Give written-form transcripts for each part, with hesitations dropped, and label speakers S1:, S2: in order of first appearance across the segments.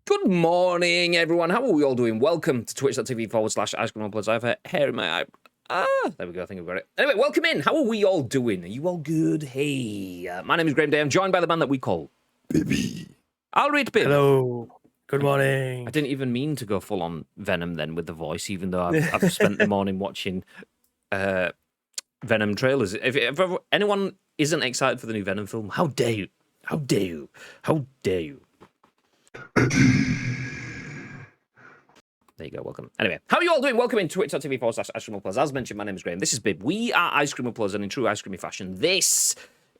S1: Good morning, everyone. How are we all doing? Welcome to twitch.tv/icecreamuploads. I have a hair in my eye. There we go. I think we've got it. Anyway, welcome in. How are we all doing? Are you all good? Hey, my name is Graham Day. I'm joined by the man that we call Bibby. I'll read Bib.
S2: Hello. Good morning.
S1: I didn't even mean to go full on Venom then with the voice, even though I've spent the morning watching Venom trailers. If anyone isn't excited for the new Venom film, how dare you? How dare you? How dare you? There you go, welcome. Anyway, how are you all doing? Welcome in to twitch.tv/icecreamuploads. As mentioned, my name is Graham. This is Bib. We are Ice Cream Uploads, and in true ice creamy fashion, this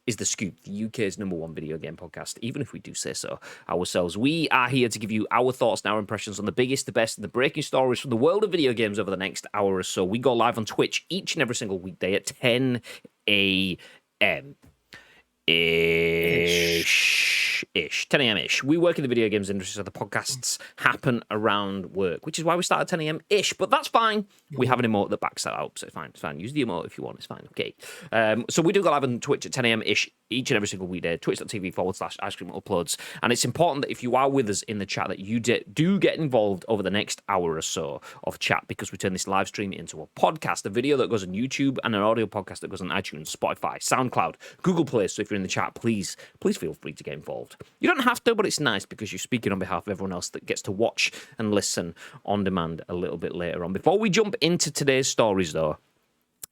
S1: is The Scoop, the UK's #1 video game podcast, even if we do say so ourselves. We are here to give you our thoughts and our impressions on the biggest, the best, and the breaking stories from the world of video games over the next hour or so. We go live on Twitch each and every single weekday at 10 a.m. Ish. 10 a.m.-ish. We work in the video games industry, so the podcasts happen around work, which is why we start at 10 a.m.-ish, but that's fine. We have an emote that backs that up, so it's fine. It's fine. Use the emote if you want. It's fine. Okay. So we do go live on Twitch at 10 a.m.-ish each and every single weekday, twitch.tv/icecreamuploads. And it's important that if you are with us in the chat that you do get involved over the next hour or so of chat, because we turn this live stream into a podcast, a video that goes on YouTube, and an audio podcast that goes on iTunes, Spotify, SoundCloud, Google Play. So if you're in the chat, please feel free to get involved. You don't have to, but it's nice because you're speaking on behalf of everyone else that gets to watch and listen on demand a little bit later on. Before we jump into today's stories, though,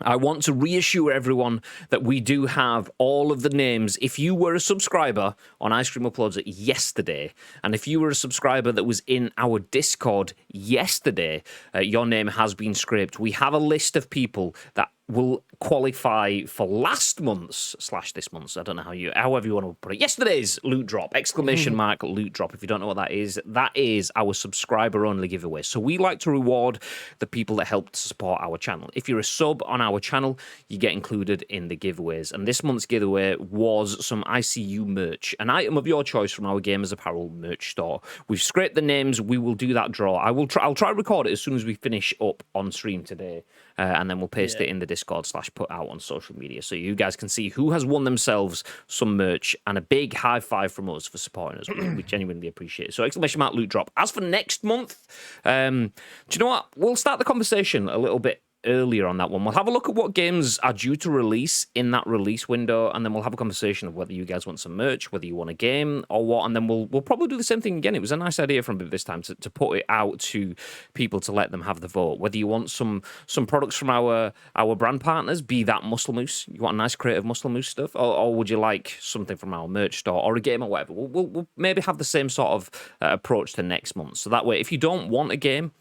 S1: I want to reassure everyone that we do have all of the names. If you were a subscriber on Ice Cream Uploads yesterday, and if you were a subscriber that was in our Discord yesterday, your name has been scraped. We have a list of people that will qualify for last month's / this month's, I don't know however you want to put it, yesterday's loot drop, ! Loot drop. If you don't know what that is our subscriber only giveaway. So we like to reward the people that help to support our channel. If you're a sub on our channel, you get included in the giveaways. And this month's giveaway was some ICU merch, an item of your choice from our Gamers Apparel merch store. We've scraped the names. We will do that draw. I'll try to record it as soon as we finish up on stream today, and then we'll paste it in the Discord / put out on social media, so you guys can see who has won themselves some merch, and a big high five from us for supporting us. We genuinely appreciate it. So ! Loot drop. As for next month, do you know what? We'll start the conversation a little bit earlier on that one. We'll have a look at what games are due to release in that release window, and then we'll have a conversation of whether you guys want some merch, whether you want a game or what, and then we'll probably do the same thing again. It was a nice idea from this time to put it out to people to let them have the vote. Whether you want some products from our brand partners, be that Muscle Moose, you want a nice creative Muscle Moose stuff, or would you like something from our merch store or a game or whatever. We'll maybe have the same sort of approach to next month. So that way, if you don't want a game,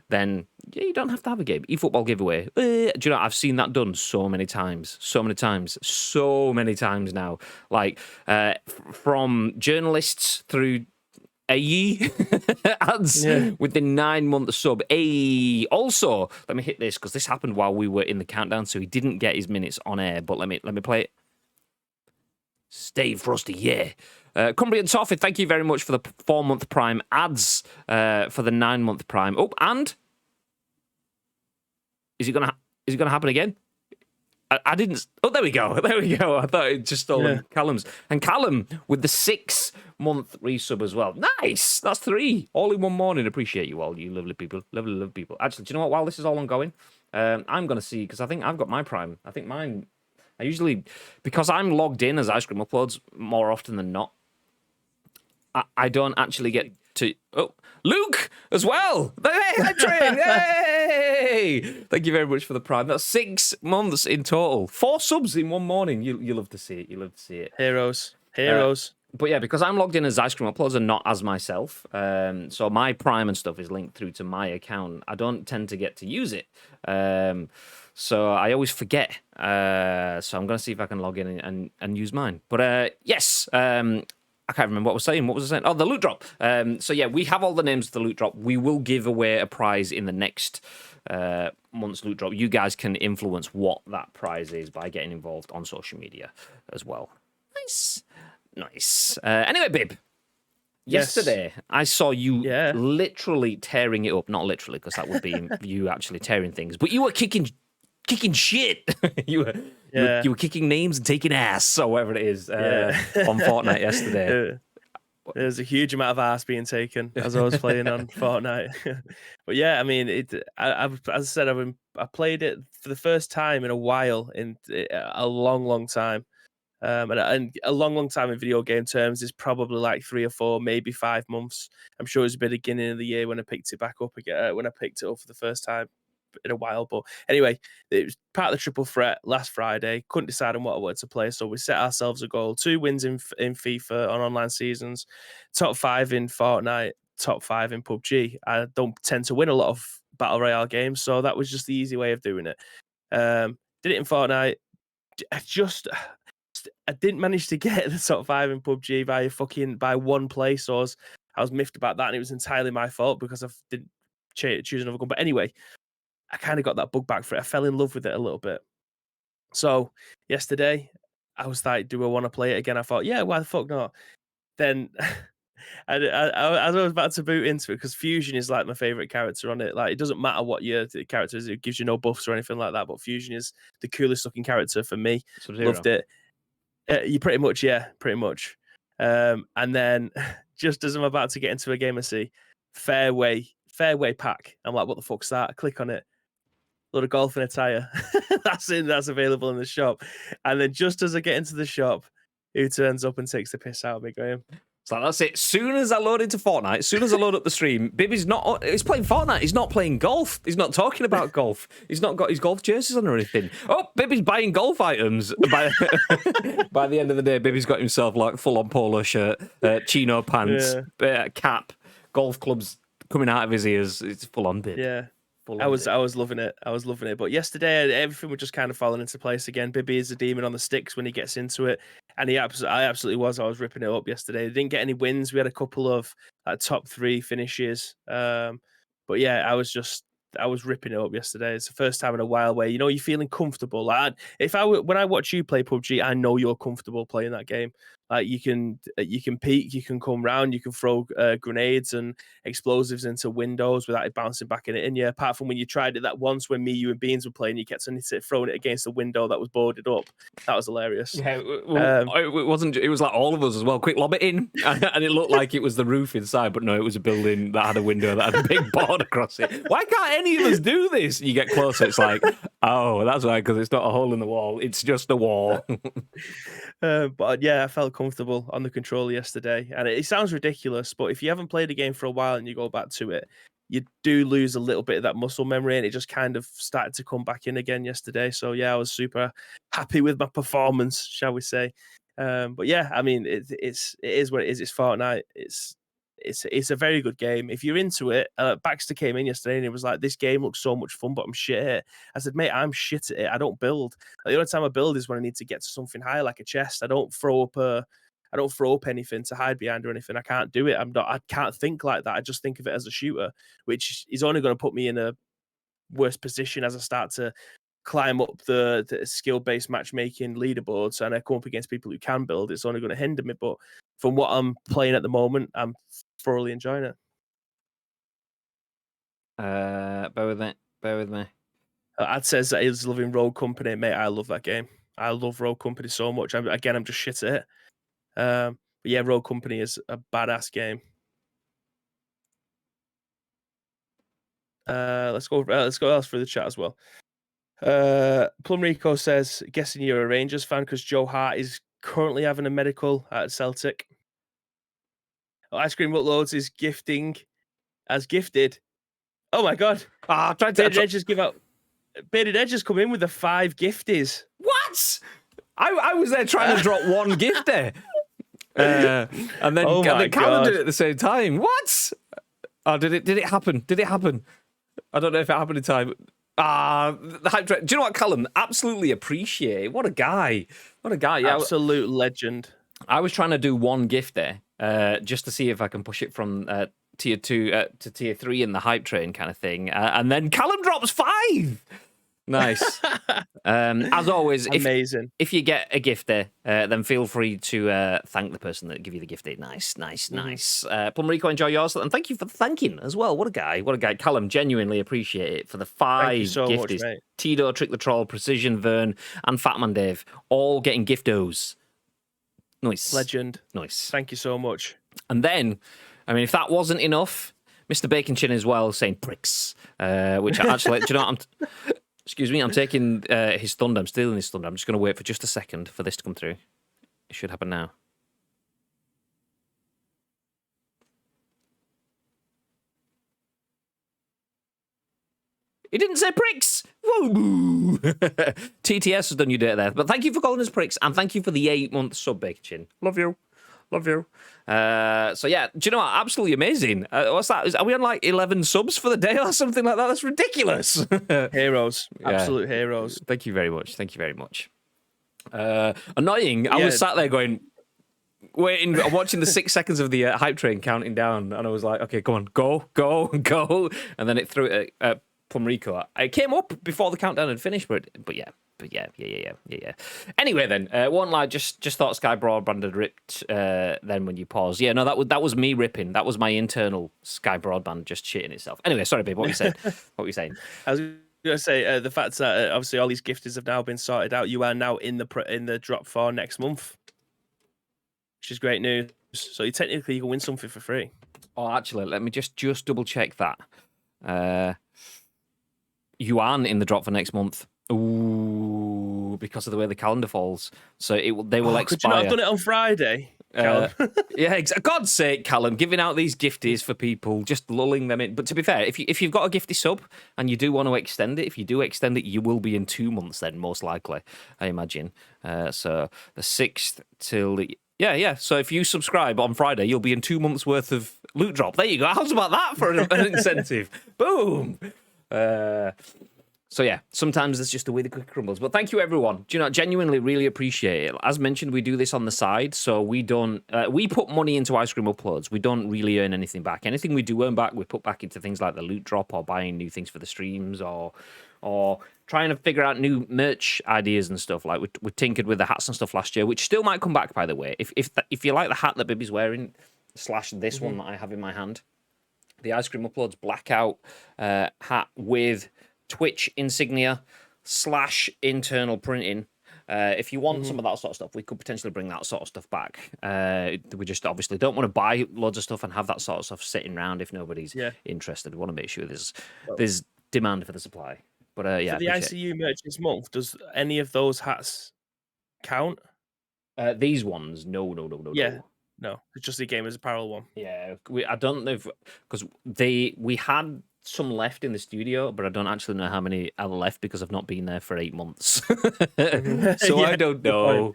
S1: then you don't have to have a game. eFootball giveaway. Do you know, I've seen that done so many times now. Like, from journalists through AE ads within 9 months sub. Also, let me hit this because this happened while we were in the countdown, so he didn't get his minutes on air. But let me play it. Stay frosty, yeah. Cumbrian Toffee, thank you very much for the 4-month Prime ads for the 9-month Prime. Oh, and is it gonna happen again? I didn't. Oh, there we go. I thought it just stolen Callum's. And Callum with the 6-month resub as well. Nice. That's 3 all in one morning. Appreciate you all, you lovely people. Lovely people. Actually, do you know what? While this is all ongoing, I'm gonna see, because I think I've got my Prime. I think mine. I usually, because I'm logged in as Ice Cream Uploads more often than not, I don't actually get to... Oh, Luke as well! Hey, Train! Hey! Thank you very much for the Prime. That's 6 months in total. 4 subs in one morning. You love to see it.
S2: Heroes.
S1: But yeah, because I'm logged in as Ice Cream Uploads and not as myself, so my Prime and stuff is linked through to my account. I don't tend to get to use it. So I always forget. So I'm going to see if I can log in and use mine. But yes, I can't remember what I was saying. What was I saying? Oh, the loot drop. So yeah, we have all the names of the loot drop. We will give away a prize in the next month's loot drop. You guys can influence what that prize is by getting involved on social media as well. Nice. Anyway, Bib. Yesterday, I saw you literally tearing it up. Not literally, because that would be you actually tearing things. But you were kicking shit. you were kicking names and taking ass, or whatever it is, on Fortnite yesterday.
S2: There's a huge amount of arse being taken as I was playing on Fortnite. But yeah, I mean, as I said, I played it for the first time in a while, in a long time. And a long time in video game terms is probably like 3 or 4, maybe 5 months. I'm sure it was a bit of beginning of the year when I picked it back up again, when I picked it up for the first time in a while. But anyway, it was part of the triple threat last Friday. Couldn't decide on what I wanted to play, so we set ourselves a goal: 2 wins in FIFA on online seasons, top 5 in Fortnite, top 5 in PUBG. I don't tend to win a lot of battle royale games, so that was just the easy way of doing it. Did it in Fortnite. I didn't manage to get the top 5 in PUBG by one play, so I was miffed about that, and it was entirely my fault because I didn't choose another gun. But anyway, I kind of got that bug back for it. I fell in love with it a little bit. So yesterday, I was like, do I want to play it again? I thought, yeah, why the fuck not? Then as I was about to boot into it, because Fusion is like my favorite character on it. Like, it doesn't matter what your character is, it gives you no buffs or anything like that. But Fusion is the coolest looking character for me. Loved it. You pretty much. And then just as I'm about to get into a game, I see fairway pack. I'm like, what the fuck's that? I click on it. Load of golfing attire. That's available in the shop. And then just as I get into the shop, who turns up and takes the piss out of me, Graham?
S1: It's like, that's it. Soon as I load into Fortnite, as soon as I load up the stream, Bibby's not. He's playing Fortnite. He's not playing golf. He's not talking about golf. He's not got his golf jerseys on or anything. Oh, Bibby's buying golf items. By the end of the day, Bibby's got himself like full-on polo shirt, chino pants, cap, golf clubs coming out of his ears. It's full-on Bib.
S2: Yeah. I was loving it. But yesterday, everything was just kind of falling into place again. Bibby is a demon on the sticks when he gets into it, and I absolutely was. I was ripping it up yesterday. Didn't get any wins. We had a couple of top 3 finishes, but yeah, I was ripping it up yesterday. It's the first time in a while where you're feeling comfortable. Like, when I watch you play PUBG, I know you're comfortable playing that game. Like, you can peek, you can come round, you can throw grenades and explosives into windows without it bouncing back in you. Apart from when you tried it that once when me, you, and Beans were playing, you kept throwing it against the window that was boarded up. That was hilarious.
S1: Yeah, it wasn't. It was like all of us as well. Quick, lob it in, and it looked like it was the roof inside, but no, it was a building that had a window that had a big board across it. Why can't any of us do this? You get closer, it's like, oh, that's right, because it's not a hole in the wall; it's just a wall.
S2: But yeah, I felt comfortable on the controller yesterday, and it sounds ridiculous, but if you haven't played a game for a while and you go back to it, you do lose a little bit of that muscle memory, and it just kind of started to come back in again yesterday. So yeah, I was super happy with my performance, shall we say? But yeah, I mean, it is what it is. It's Fortnite. It's a very good game. If you're into it, Baxter came in yesterday and he was like, this game looks so much fun, but I'm shit at it. I said, mate, I'm shit at it. I don't build. Like, the only time I build is when I need to get to something high, like a chest. I don't throw up anything to hide behind or anything. I can't do it. I can't think like that. I just think of it as a shooter, which is only going to put me in a worse position as I start to climb up the skill-based matchmaking leaderboards and I come up against people who can build. It's only going to hinder me. But from what I'm playing at the moment, I'm thoroughly enjoying it.
S1: Bear with me.
S2: Ad says that he's loving Rogue Company. Mate, I love that game. I love Rogue Company so much. I'm just shit at it. But yeah, Rogue Company is a badass game. Let's go else through the chat as well. Plum Rico says, guessing you're a Rangers fan because Joe Hart is currently having a medical at Celtic. Ice Cream Uploads is gifted. Oh my god! Bearded Edge has come in with the 5 gifties.
S1: What? I was there trying to drop one gift there, and then Callum did it at the same time. What? Oh, did it happen? Did it happen? I don't know if it happened in time. The hype train. Do you know what, Callum? Absolutely appreciate. What a guy. Yeah,
S2: absolute legend.
S1: I was trying to do one gift there, just to see if I can push it from tier 2 to tier 3 in the hype train kind of thing, and then Callum drops 5. Nice. As always,
S2: amazing.
S1: If you get a gift there, then feel free to thank the person that give you the gift. Nice. Plum Rico, enjoy yours, and thank you for thanking as well. What a guy. Callum, genuinely appreciate it for the 5
S2: thank you so
S1: gifties.
S2: Much, mate.
S1: Tito, Trick the Troll, Precision, Vern, and Fatman Dave all getting giftos. Nice.
S2: Legend.
S1: Nice.
S2: Thank you so much.
S1: And then, I mean, if that wasn't enough, Mr. Bacon Chin as well saying pricks, which actually, do you know what? Excuse me, I'm taking his thunder. I'm stealing his thunder. I'm just going to wait for just a second for this to come through. It should happen now. He didn't say pricks. Woo! TTS has done you dirt there. But thank you for calling us pricks, and thank you for the 8-month sub, Bacon Chin. Love you. Love you. So yeah, do you know what? Absolutely amazing. What's that? Are we on like 11 subs for the day or something like that? That's ridiculous.
S2: Heroes.
S1: Yeah.
S2: Absolute heroes.
S1: Thank you very much. Thank you very much. Annoying. I was sat there going, waiting, watching the 6 seconds of the hype train counting down, and I was like, okay, come on, go, go, go. And then it threw it at Plumrico. I came up before the countdown had finished, but yeah. Anyway, then, won't lie, just thought Sky Broadband had ripped then when you paused. Yeah, no, that was me ripping. That was my internal Sky Broadband just shitting itself. Anyway, sorry, babe, what were you saying? What were you saying?
S2: I was going to say the fact that obviously all these gifters have now been sorted out. You are now in the drop for next month, which is great news. So you technically can win something for free.
S1: Oh, actually, let me just double check that. You aren't in the drop for next month. Ooh, because of the way the calendar falls. So they will expire.
S2: Could you not have done it on Friday, Callum?
S1: Yeah, God's sake, Callum, giving out these gifties for people, just lulling them in. But to be fair, if you've got a gifty sub and you do want to extend it, if you do extend it, you will be in 2 months then, most likely, I imagine. So the 6th till the... Yeah. So if you subscribe on Friday, you'll be in 2 months worth of loot drop. There you go. How's about that for an incentive? Boom. So yeah, sometimes that's just the way the cookie crumbles. But thank you, everyone. Do you know, genuinely really appreciate it. As mentioned, we do this on the side, so we don't. We put money into ice cream uploads. We don't really earn anything back. Anything we do earn back, we put back into things like the loot drop or buying new things for the streams or trying to figure out new merch ideas and stuff. Like we tinkered with the hats and stuff last year, which still might come back, by the way. If you like the hat that Bibby's wearing, / this one that I have in my hand, the ice cream uploads blackout hat with Twitch insignia / internal printing. If you want some of that sort of stuff, we could potentially bring that sort of stuff back. We just obviously don't want to buy loads of stuff and have that sort of stuff sitting around if nobody's interested. We want to make sure there's demand for the supply. But yeah,
S2: for the ICU merch this month, does any of those hats count?
S1: These ones, no.
S2: No, it's just the Gamers Apparel one.
S1: Yeah, I don't know because we had some left in the studio, but I don't actually know how many are left because I've not been there for 8 months. So I don't know.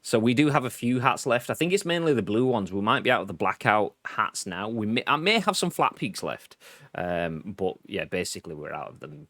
S1: So we do have a few hats left. I think it's mainly the blue ones. We might be out of the blackout hats now. I may have some flat peaks left, but yeah, basically we're out of them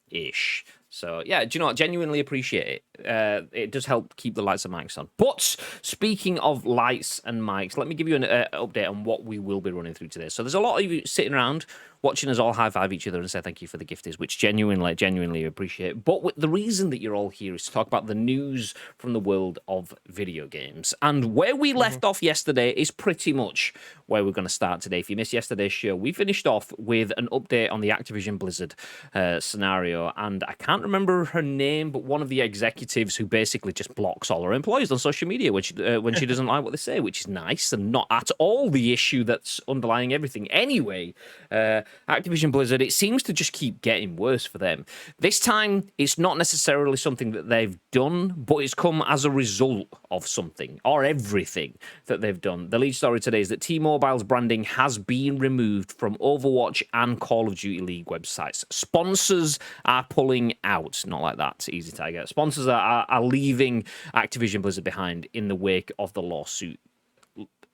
S1: ish. So yeah, do you know what? Genuinely appreciate it. It does help keep the lights and mics on. But speaking of lights and mics, let me give you an update on what we will be running through today. So there's a lot of you sitting around watching us all high five each other and say thank you for the gifties, which genuinely appreciate. But the reason that you're all here is to talk about the news from the world of video games. And where we left off yesterday is pretty much where we're going to start today. If you missed yesterday's show, we finished off with an update on the Activision Blizzard scenario, and I can't remember her name, but one of the executives who basically just blocks all her employees on social media when she doesn't like what they say, which is nice and not at all the issue that's underlying everything. Anyway, Activision Blizzard, it seems to just keep getting worse for them. This time, it's not necessarily something that they've done, but it's come as a result of something or everything that they've done. The lead story today is that T-Mobile's branding has been removed from Overwatch and Call of Duty League websites. Sponsors are pulling out. Not like that, easy tiger. Sponsors are leaving Activision Blizzard behind in the wake of the lawsuit.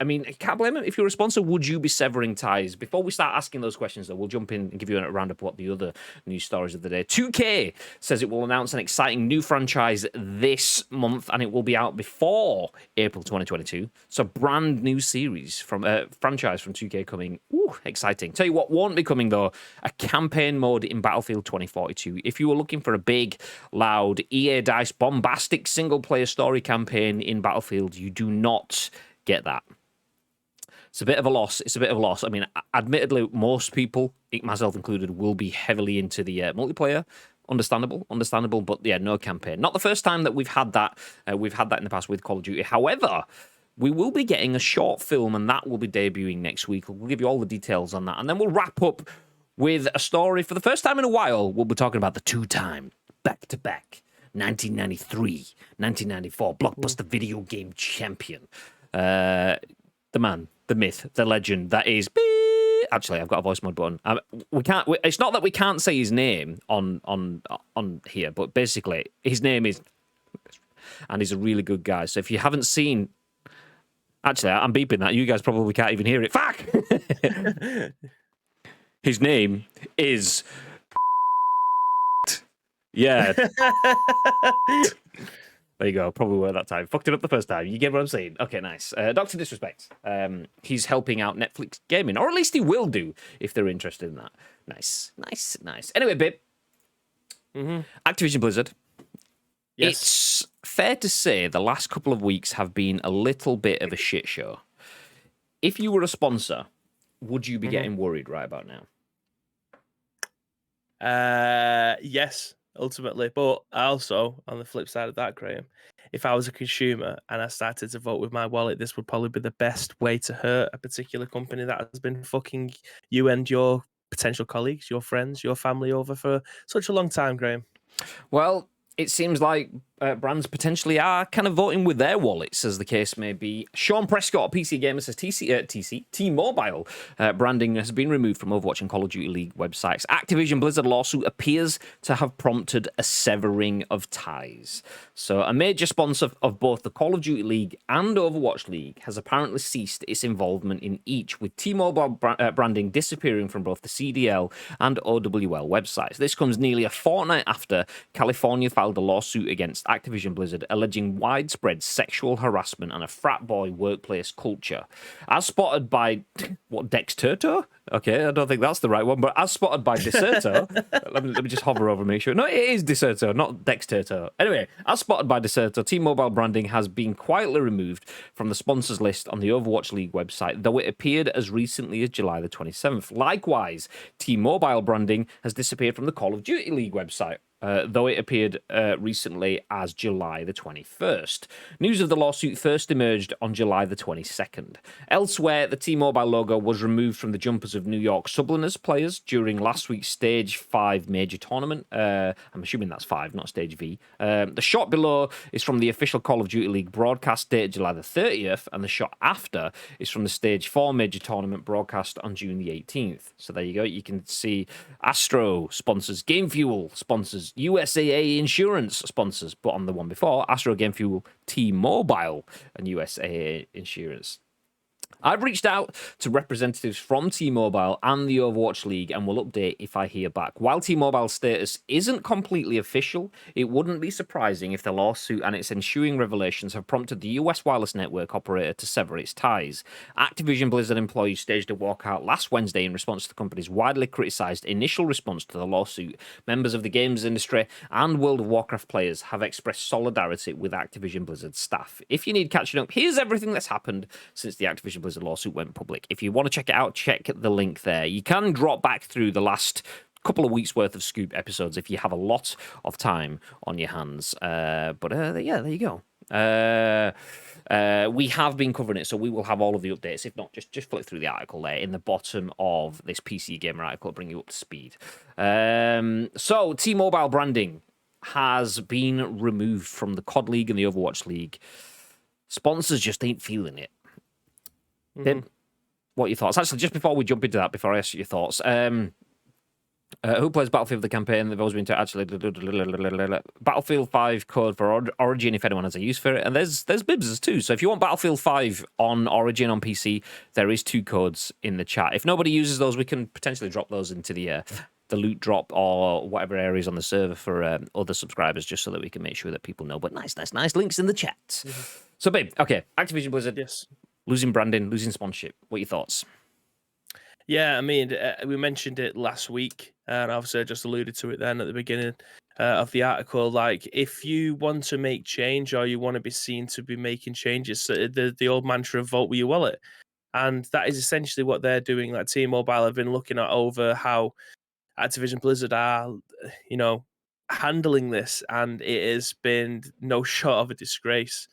S1: I mean, I can't blame him. If you're a sponsor, would you be severing ties? Before we start asking those questions, though, we'll jump in and give you a roundup of what the other news stories of the day. 2K says it will announce an exciting new franchise this month, and it will be out before April 2022. So, brand new series from franchise from 2K coming. Ooh, exciting. Tell you what won't be coming, though, a campaign mode in Battlefield 2042. If you were looking for a big, loud, EA Dice, bombastic single-player story campaign in Battlefield, you do not get that. It's a bit of a loss. I mean, admittedly, most people, myself included, will be heavily into the multiplayer. Understandable. But yeah, no campaign. Not the first time that we've had that. We've had that in the past with Call of Duty. However, we will be getting a short film, and that will be debuting next week. We'll give you all the details on that, and then we'll wrap up with a story. For the first time in a while, we'll be talking about the two-time, back-to-back, 1993, 1994 blockbuster video game champion. The man, the myth, the legend that is... Actually, I've got a voice mod button. We can't. It's not that we can't say his name on here, but basically, his name is... And he's a really good guy. So if you haven't seen... Actually, I'm beeping that. You guys probably can't even hear it. Fuck! His name is... Yeah. There you go. Probably were that time. Fucked it up the first time. You get what I'm saying? Okay, nice. Dr. Disrespect. He's helping out Netflix Gaming, or at least he will do if they're interested in that. Nice. Anyway, babe. Activision Blizzard. Yes. It's fair to say the last couple of weeks have been a little bit of a shit show. If you were a sponsor, would you be getting worried right about now?
S2: Yes, ultimately. But also, on the flip side of that, Graham, if I was a consumer and I started to vote with my wallet, this would probably be the best way to hurt a particular company that has been fucking you and your potential colleagues, your friends, your family over for such a long time, Graham.
S1: Well, it seems like brands potentially are kind of voting with their wallets, as the case may be. Shaun Prescott, PC Gamer, says T-Mobile branding has been removed from Overwatch and Call of Duty League websites. Activision Blizzard lawsuit appears to have prompted a severing of ties. So a major sponsor of both the Call of Duty League and Overwatch League has apparently ceased its involvement in each, with T-Mobile branding disappearing from both the CDL and OWL websites. This comes nearly a fortnight after California filed a lawsuit against Activision Blizzard, alleging widespread sexual harassment and a frat boy workplace culture. As spotted by, Dexterto? Okay, I don't think that's the right one, but as spotted by Deserto, let me just hover over and make sure. No, it is Deserto, not Dexterto. Anyway, as spotted by Deserto, T-Mobile branding has been quietly removed from the sponsors list on the Overwatch League website, though it appeared as recently as July the 27th. Likewise, T-Mobile branding has disappeared from the Call of Duty League website, though it appeared recently as July the 21st. News of the lawsuit first emerged on July the 22nd. Elsewhere, the T-Mobile logo was removed from the jumpers of New York Subliners players during last week's Stage 5 major tournament. I'm assuming that's 5, not Stage V. The shot below is from the official Call of Duty League broadcast dated July the 30th, and the shot after is from the Stage 4 major tournament broadcast on June the 18th. So there you go. You can see Astro sponsors, Game Fuel sponsors, USAA Insurance sponsors, but on the one before, Astro, Game Fuel, T-Mobile, and USAA Insurance. I've reached out to representatives from T-Mobile and the Overwatch League and will update if I hear back. While T-Mobile's status isn't completely official, it wouldn't be surprising if the lawsuit and its ensuing revelations have prompted the US wireless network operator to sever its ties. Activision Blizzard employees staged a walkout last Wednesday in response to the company's widely criticised initial response to the lawsuit. Members of the games industry and World of Warcraft players have expressed solidarity with Activision Blizzard staff. If you need catching up, here's everything that's happened since the Activision Blizzard lawsuit went public. If you want to check it out, check the link there. You can drop back through the last couple of weeks worth of Scoop episodes if you have a lot of time on your hands. Yeah, there you go. We have been covering it, so we will have all of the updates. If not, just flick through the article there in the bottom of this PC Gamer article, bring you up to speed. So T-Mobile branding has been removed from the COD League and the Overwatch League. Sponsors just ain't feeling it. What are your thoughts? Actually, just before we jump into that, before I ask you your thoughts, who plays Battlefield the campaign? They've always been to actually Battlefield 5 code for Origin if anyone has a use for it, and there's Bibs too. So if you want Battlefield 5 on Origin on PC, there is 2 codes in the chat. If nobody uses those, we can potentially drop those into the loot drop or whatever areas on the server for other subscribers, just so that we can make sure that people know. But nice links in the chat. So, babe, okay, Activision Blizzard.
S2: Yes.
S1: Losing branding, losing sponsorship. What are your thoughts?
S2: Yeah, I mean, we mentioned it last week, and obviously I just alluded to it then at the beginning of the article. Like, if you want to make change or you want to be seen to be making changes, the old mantra of vote with your wallet. And that is essentially what they're doing. Like, T-Mobile have been looking at over how Activision Blizzard are, handling this, and it has been no short of a disgrace.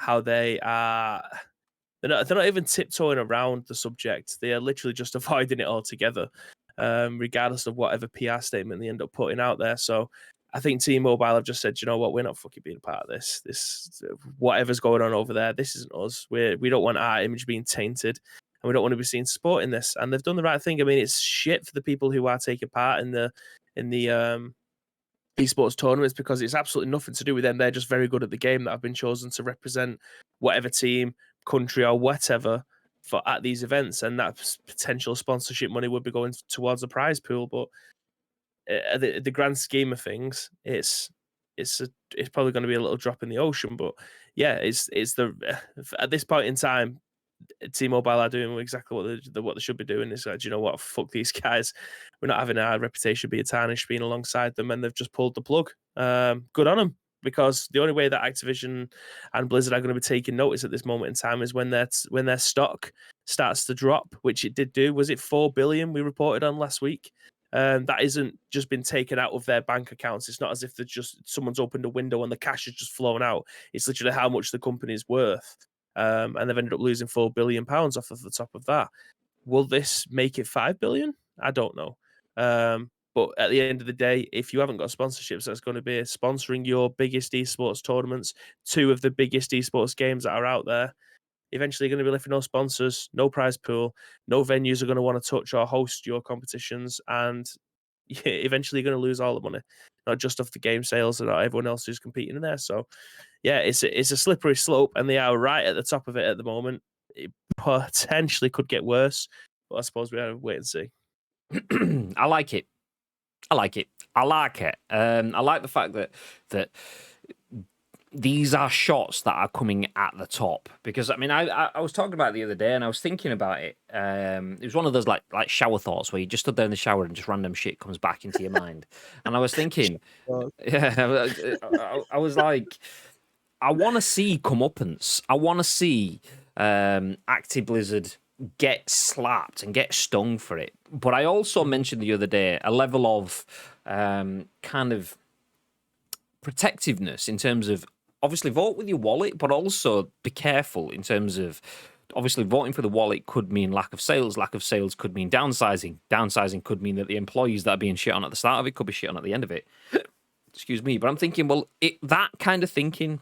S2: how they are. They're not even tiptoeing around the subject. They are literally just avoiding it altogether, regardless of whatever PR statement they end up putting out there. So I think T-Mobile have just said, you know what, we're not fucking being a part of this. This whatever's going on over there, this isn't us. We don't want our image being tainted, and we don't want to be seen supporting this. And they've done the right thing. I mean, it's shit for the people who are taking part in the esports tournaments because it's absolutely nothing to do with them. They're just very good at the game that have been chosen to represent whatever team, country, or whatever for at these events, and that potential sponsorship money would be going towards the prize pool. But the grand scheme of things, it's probably going to be a little drop in the ocean. But yeah, it's at this point in time, T-Mobile are doing exactly what they should be doing. It's like, do you know what? Fuck these guys. We're not having our reputation be tarnished being alongside them, and they've just pulled the plug. Good on them, because the only way that Activision and Blizzard are going to be taking notice at this moment in time is when their stock starts to drop, which it did do. Was it 4 billion we reported on last week? That isn't just been taken out of their bank accounts. It's not as if someone's opened a window and the cash has just flown out. It's literally how much the company is worth. And they've ended up losing £4 billion off of the top of that. Will this make it 5 billion? I don't know. But at the end of the day, if you haven't got sponsorships, that's going to be sponsoring your biggest esports tournaments, 2 of the biggest esports games that are out there. Eventually, you're going to be left with no sponsors, no prize pool, no venues are going to want to touch or host your competitions, and eventually you're going to lose all the money, not just off the game sales and everyone else who's competing in there. So, yeah, it's a slippery slope, and they are right at the top of it at the moment. It potentially could get worse, but I suppose we have to wait and see.
S1: I like it. I like it. I like the fact that these are shots that are coming at the top, because I mean I was talking about it the other day and I was thinking about it. It was one of those like shower thoughts where you just stood there in the shower and just random shit comes back into your mind. And I was thinking, yeah, I was like, I want to see comeuppance. I want to see Active Blizzard get slapped and get stung for it. But I also mentioned the other day a level of kind of protectiveness in terms of obviously vote with your wallet, but also be careful in terms of obviously voting for the wallet could mean lack of sales. Lack of sales could mean downsizing. Downsizing could mean that the employees that are being shit on at the start of it could be shit on at the end of it. Excuse me. But I'm thinking, well, that kind of thinking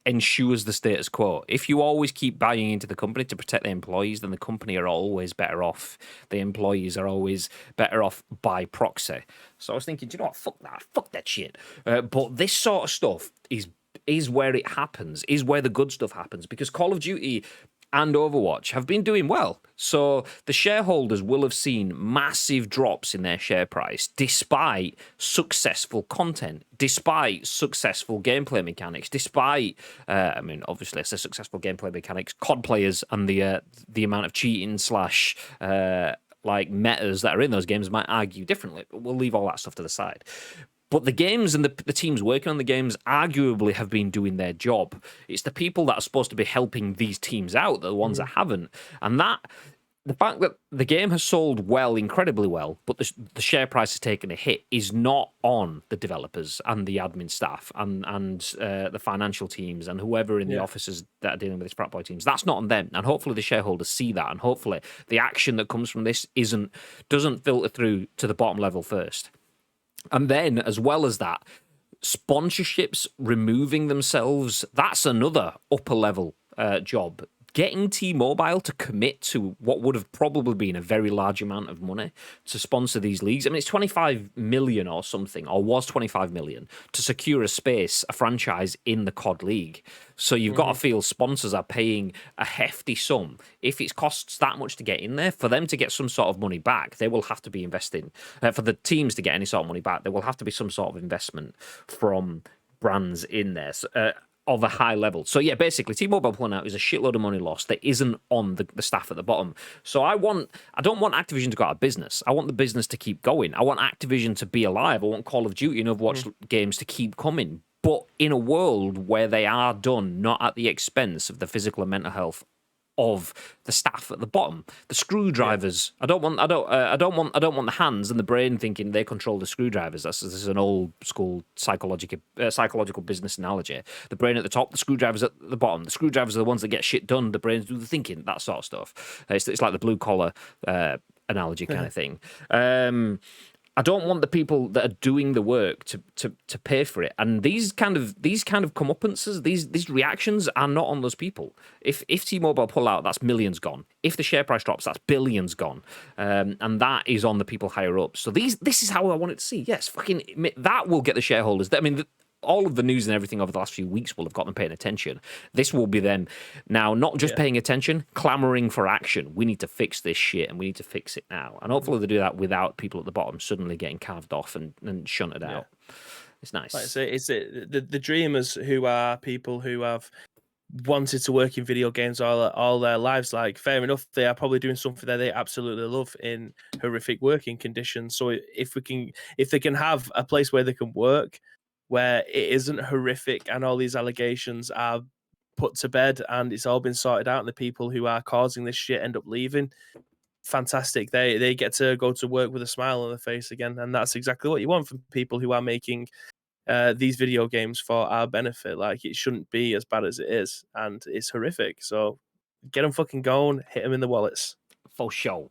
S1: ensures the status quo. If you always keep buying into the company to protect the employees, then the company are always better off. The employees are always better off by proxy. So I was thinking, do you know what? Fuck that shit. But this sort of stuff is where it happens, is where the good stuff happens, because Call of Duty and Overwatch have been doing well. So the shareholders will have seen massive drops in their share price despite successful content, despite successful gameplay mechanics, despite, I mean, obviously it's a successful gameplay mechanics, COD players and the amount of cheating slash like metas that are in those games might argue differently, but we'll leave all that stuff to the side. But the games and the teams working on the games arguably have been doing their job. It's the people that are supposed to be helping these teams out, the ones that haven't. And the fact that the game has sold well, incredibly well, but the share price has taken a hit is not on the developers and the admin staff and the financial teams and whoever in the offices that are dealing with these frat boy teams. That's not on them. And hopefully the shareholders see that. And hopefully the action that comes from this doesn't filter through to the bottom level first. And then, as well as that, sponsorships removing themselves, that's another upper level job. Getting T-Mobile to commit to what would have probably been a very large amount of money to sponsor these leagues. I mean, it's 25 million or something, or was 25 million, to secure a franchise in the COD League. So you've got to feel sponsors are paying a hefty sum. If it costs that much to get in there, for them to get some sort of money back, they will have to be investing. For the teams to get any sort of money back, there will have to be some sort of investment from brands in there. So, of a high level. So yeah, basically T-Mobile pulling out is a shitload of money lost that isn't on the staff at the bottom. So I don't want Activision to go out of business. I want the business to keep going. I want Activision to be alive. I want Call of Duty and Overwatch games to keep coming. But in a world where they are done not at the expense of the physical and mental health of the staff at the bottom. The screwdrivers. I don't want the hands and the brain thinking they control the screwdrivers. This is an old school psychological business analogy. The brain at the top, the screwdrivers at the bottom. The screwdrivers are the ones that get shit done. The brains do the thinking. That sort of stuff. It's like the blue collar analogy kind of thing. I don't want the people that are doing the work to pay for it. And these kind of comeuppances, these reactions are not on those people. If T-Mobile pull out, that's millions gone. If the share price drops, that's billions gone. And that is on the people higher up. So this is how I want it to see. Yes, fucking that will get the shareholders. I mean, all of the news and everything over the last few weeks will have got them paying attention. This will be them now not just paying attention, clamoring for action. We need to fix this shit and we need to fix it now. And hopefully they do that without people at the bottom suddenly getting carved off and shunted out. It's nice.
S2: Like I say, it's the dreamers who are people who have wanted to work in video games all their lives. Like, fair enough, they are probably doing something that they absolutely love in horrific working conditions. So if they can have a place where they can work where it isn't horrific and all these allegations are put to bed and it's all been sorted out and the people who are causing this shit end up leaving, fantastic. They get to go to work with a smile on their face again, and that's exactly what you want from people who are making these video games for our benefit. Like, it shouldn't be as bad as it is, and it's horrific. So get them fucking going, hit them in the wallets.
S1: For sure.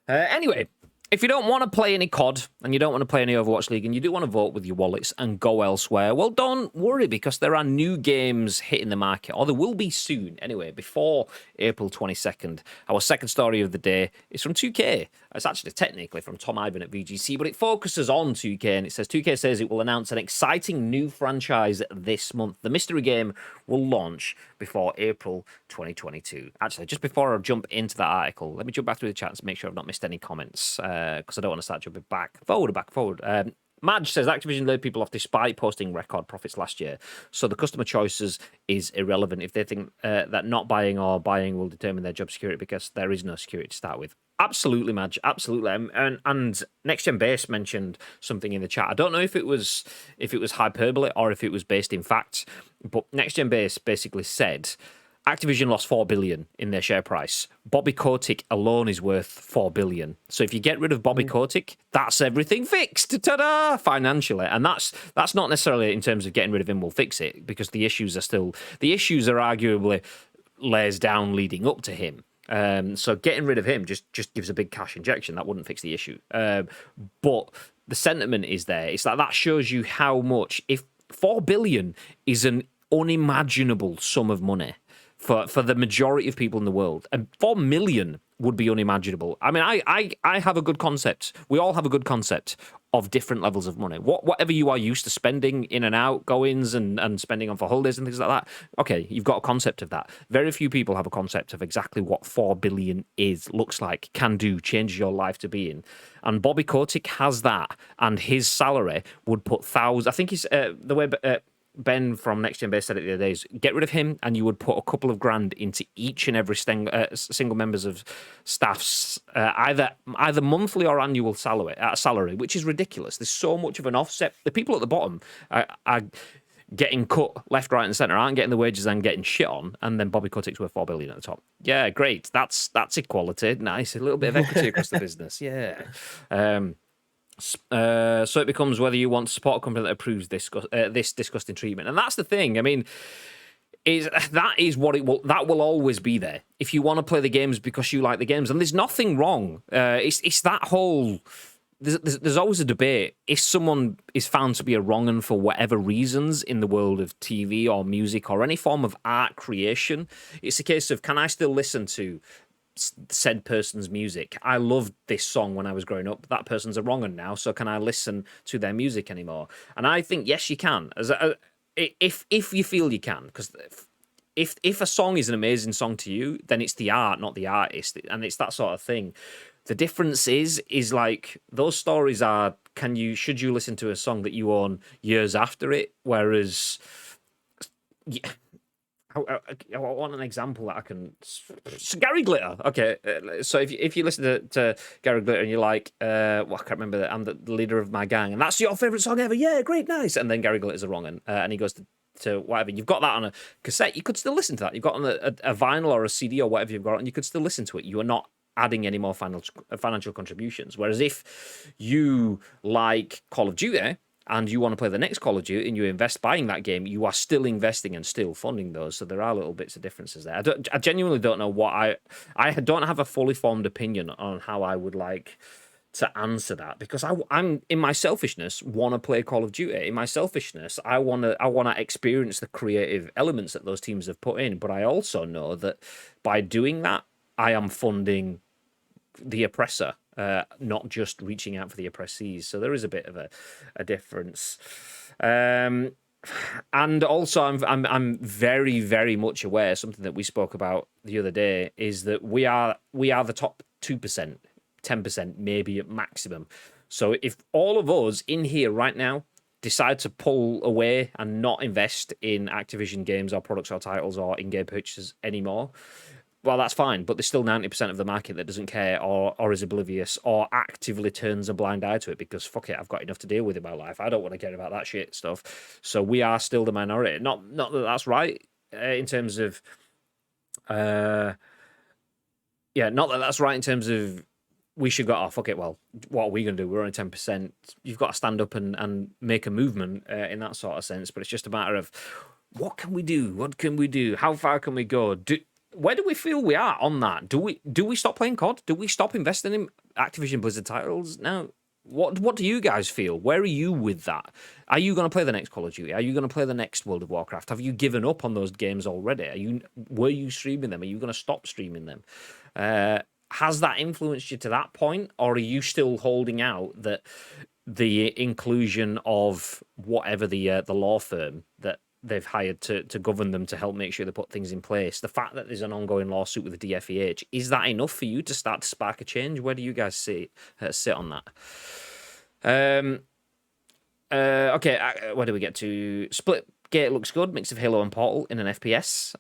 S1: Anyway, if you don't want to play any COD and you don't want to play any Overwatch League and you do want to vote with your wallets and go elsewhere, well, don't worry, because there are new games hitting the market, or there will be soon. Anyway, before April 22nd, our second story of the day is from 2K. It's actually technically from Tom Ivan at VGC, but it focuses on 2K, and it says 2K says it will announce an exciting new franchise this month. The mystery game will launch before April 2022. Actually, just before I jump into that article, let me jump back through the chat to make sure I've not missed any comments, because I don't want to start jumping back forward. Madge says Activision laid people off despite posting record profits last year, so the customer choices is irrelevant if they think that not buying or buying will determine their job security, because there is no security to start with. Absolutely, Madge, absolutely. And Next Gen Base mentioned something in the chat. I don't know if it was hyperbole or if it was based in fact, but Next Gen Base basically said Activision lost $4 billion in their share price. Bobby Kotick alone is worth $4 billion. So if you get rid of Bobby Kotick, that's everything fixed. Ta-da! Financially. And that's not necessarily in terms of getting rid of him will fix it, because the issues are arguably layers down leading up to him. So getting rid of him just gives a big cash injection. That wouldn't fix the issue. But the sentiment is there. It's like that shows you how much, if $4 billion is an unimaginable sum of money for the majority of people in the world, and 4 million would be unimaginable. I mean, I have a good concept. We all have a good concept of different levels of money. Whatever you are used to spending in and out, goings and spending on for holidays and things like that, okay, you've got a concept of that. Very few people have a concept of exactly what 4 billion is, looks like, can do, changes your life to be in. And Bobby Kotick has that, and his salary would put thousands. I think he's the way Ben from Next Gen Base said it the other day is get rid of him and you would put a couple of grand into each and every single members of staff's either monthly or annual salary, which is ridiculous. There's so much of an offset. The people at the bottom are getting cut left, right, and centre, aren't getting the wages and getting shit on, and then Bobby Kotick's worth $4 billion at the top. Yeah, great. That's equality. Nice. A little bit of equity across the business. Yeah. So it becomes whether you want to support a company that approves this disgusting treatment, and that's the thing. I mean, that will always be there if you want to play the games because you like the games, and there's nothing wrong. It's that whole. There's always a debate if someone is found to be a wrong 'un for whatever reasons in the world of TV or music or any form of art creation. It's a case of, can I still listen to said person's music? I loved this song when I was growing up. That person's a wrong 'un now, so can I listen to their music anymore? And I think yes, you can. If you feel you can, because if a song is an amazing song to you, then it's the art, not the artist, and it's that sort of thing. The difference is like those stories are: should you listen to a song that you own years after it? Whereas, yeah. I want an example that I can. So Gary Glitter, okay. So if you listen to Gary Glitter and you're like, I can't remember I'm the leader of my gang, and that's your favorite song ever. Yeah, great, nice. And then Gary Glitter's a wrong 'un, and he goes to to whatever. You've got that on a cassette. You could still listen to that. You've got on a vinyl or a CD or whatever you've got, and you could still listen to it. You are not adding any more financial contributions. Whereas if you like Call of Duty and you want to play the next Call of Duty and you invest buying that game, you are still investing and still funding those. So there are little bits of differences there. I genuinely don't know what I don't have a fully formed opinion on how I would like to answer that, because I'm in my selfishness want to play Call of Duty. In my selfishness, I want to experience the creative elements that those teams have put in. But I also know that by doing that, I am funding the oppressor, not just reaching out for the oppressees. So there is a bit of a difference. And also, I'm very, very much aware. Something that we spoke about the other day is that we are the top 2%, 10%, maybe at maximum. So if all of us in here right now decide to pull away and not invest in Activision games or products or titles or in-game purchases anymore, well, that's fine, but there's still 90% of the market that doesn't care or is oblivious or actively turns a blind eye to it because, fuck it, I've got enough to deal with in my life. I don't want to care about that shit stuff. So we are still the minority. Not that that's right in terms of... not that that's right in terms of we should go, oh, fuck it, well, what are we going to do? We're only 10%. You've got to stand up and make a movement in that sort of sense, but it's just a matter of what can we do? What can we do? How far can we go? Where do we feel we are on that? Do we stop playing COD? Do we stop investing in Activision Blizzard titles? Now, what do you guys feel? Where are you with that? Are you going to play the next Call of Duty? Are you going to play the next World of Warcraft? Have you given up on those games already? Were you streaming them? Are you going to stop streaming them? Has that influenced you to that point, or are you still holding out that the inclusion of whatever the law firm that they've hired to govern them to help make sure they put things in place, the fact that there's an ongoing lawsuit with the DFEH, is that enough for you to start to spark a change? Where do you guys sit on that? Okay, where do we get to? Splitgate looks good, mix of Halo and Portal in an FPS.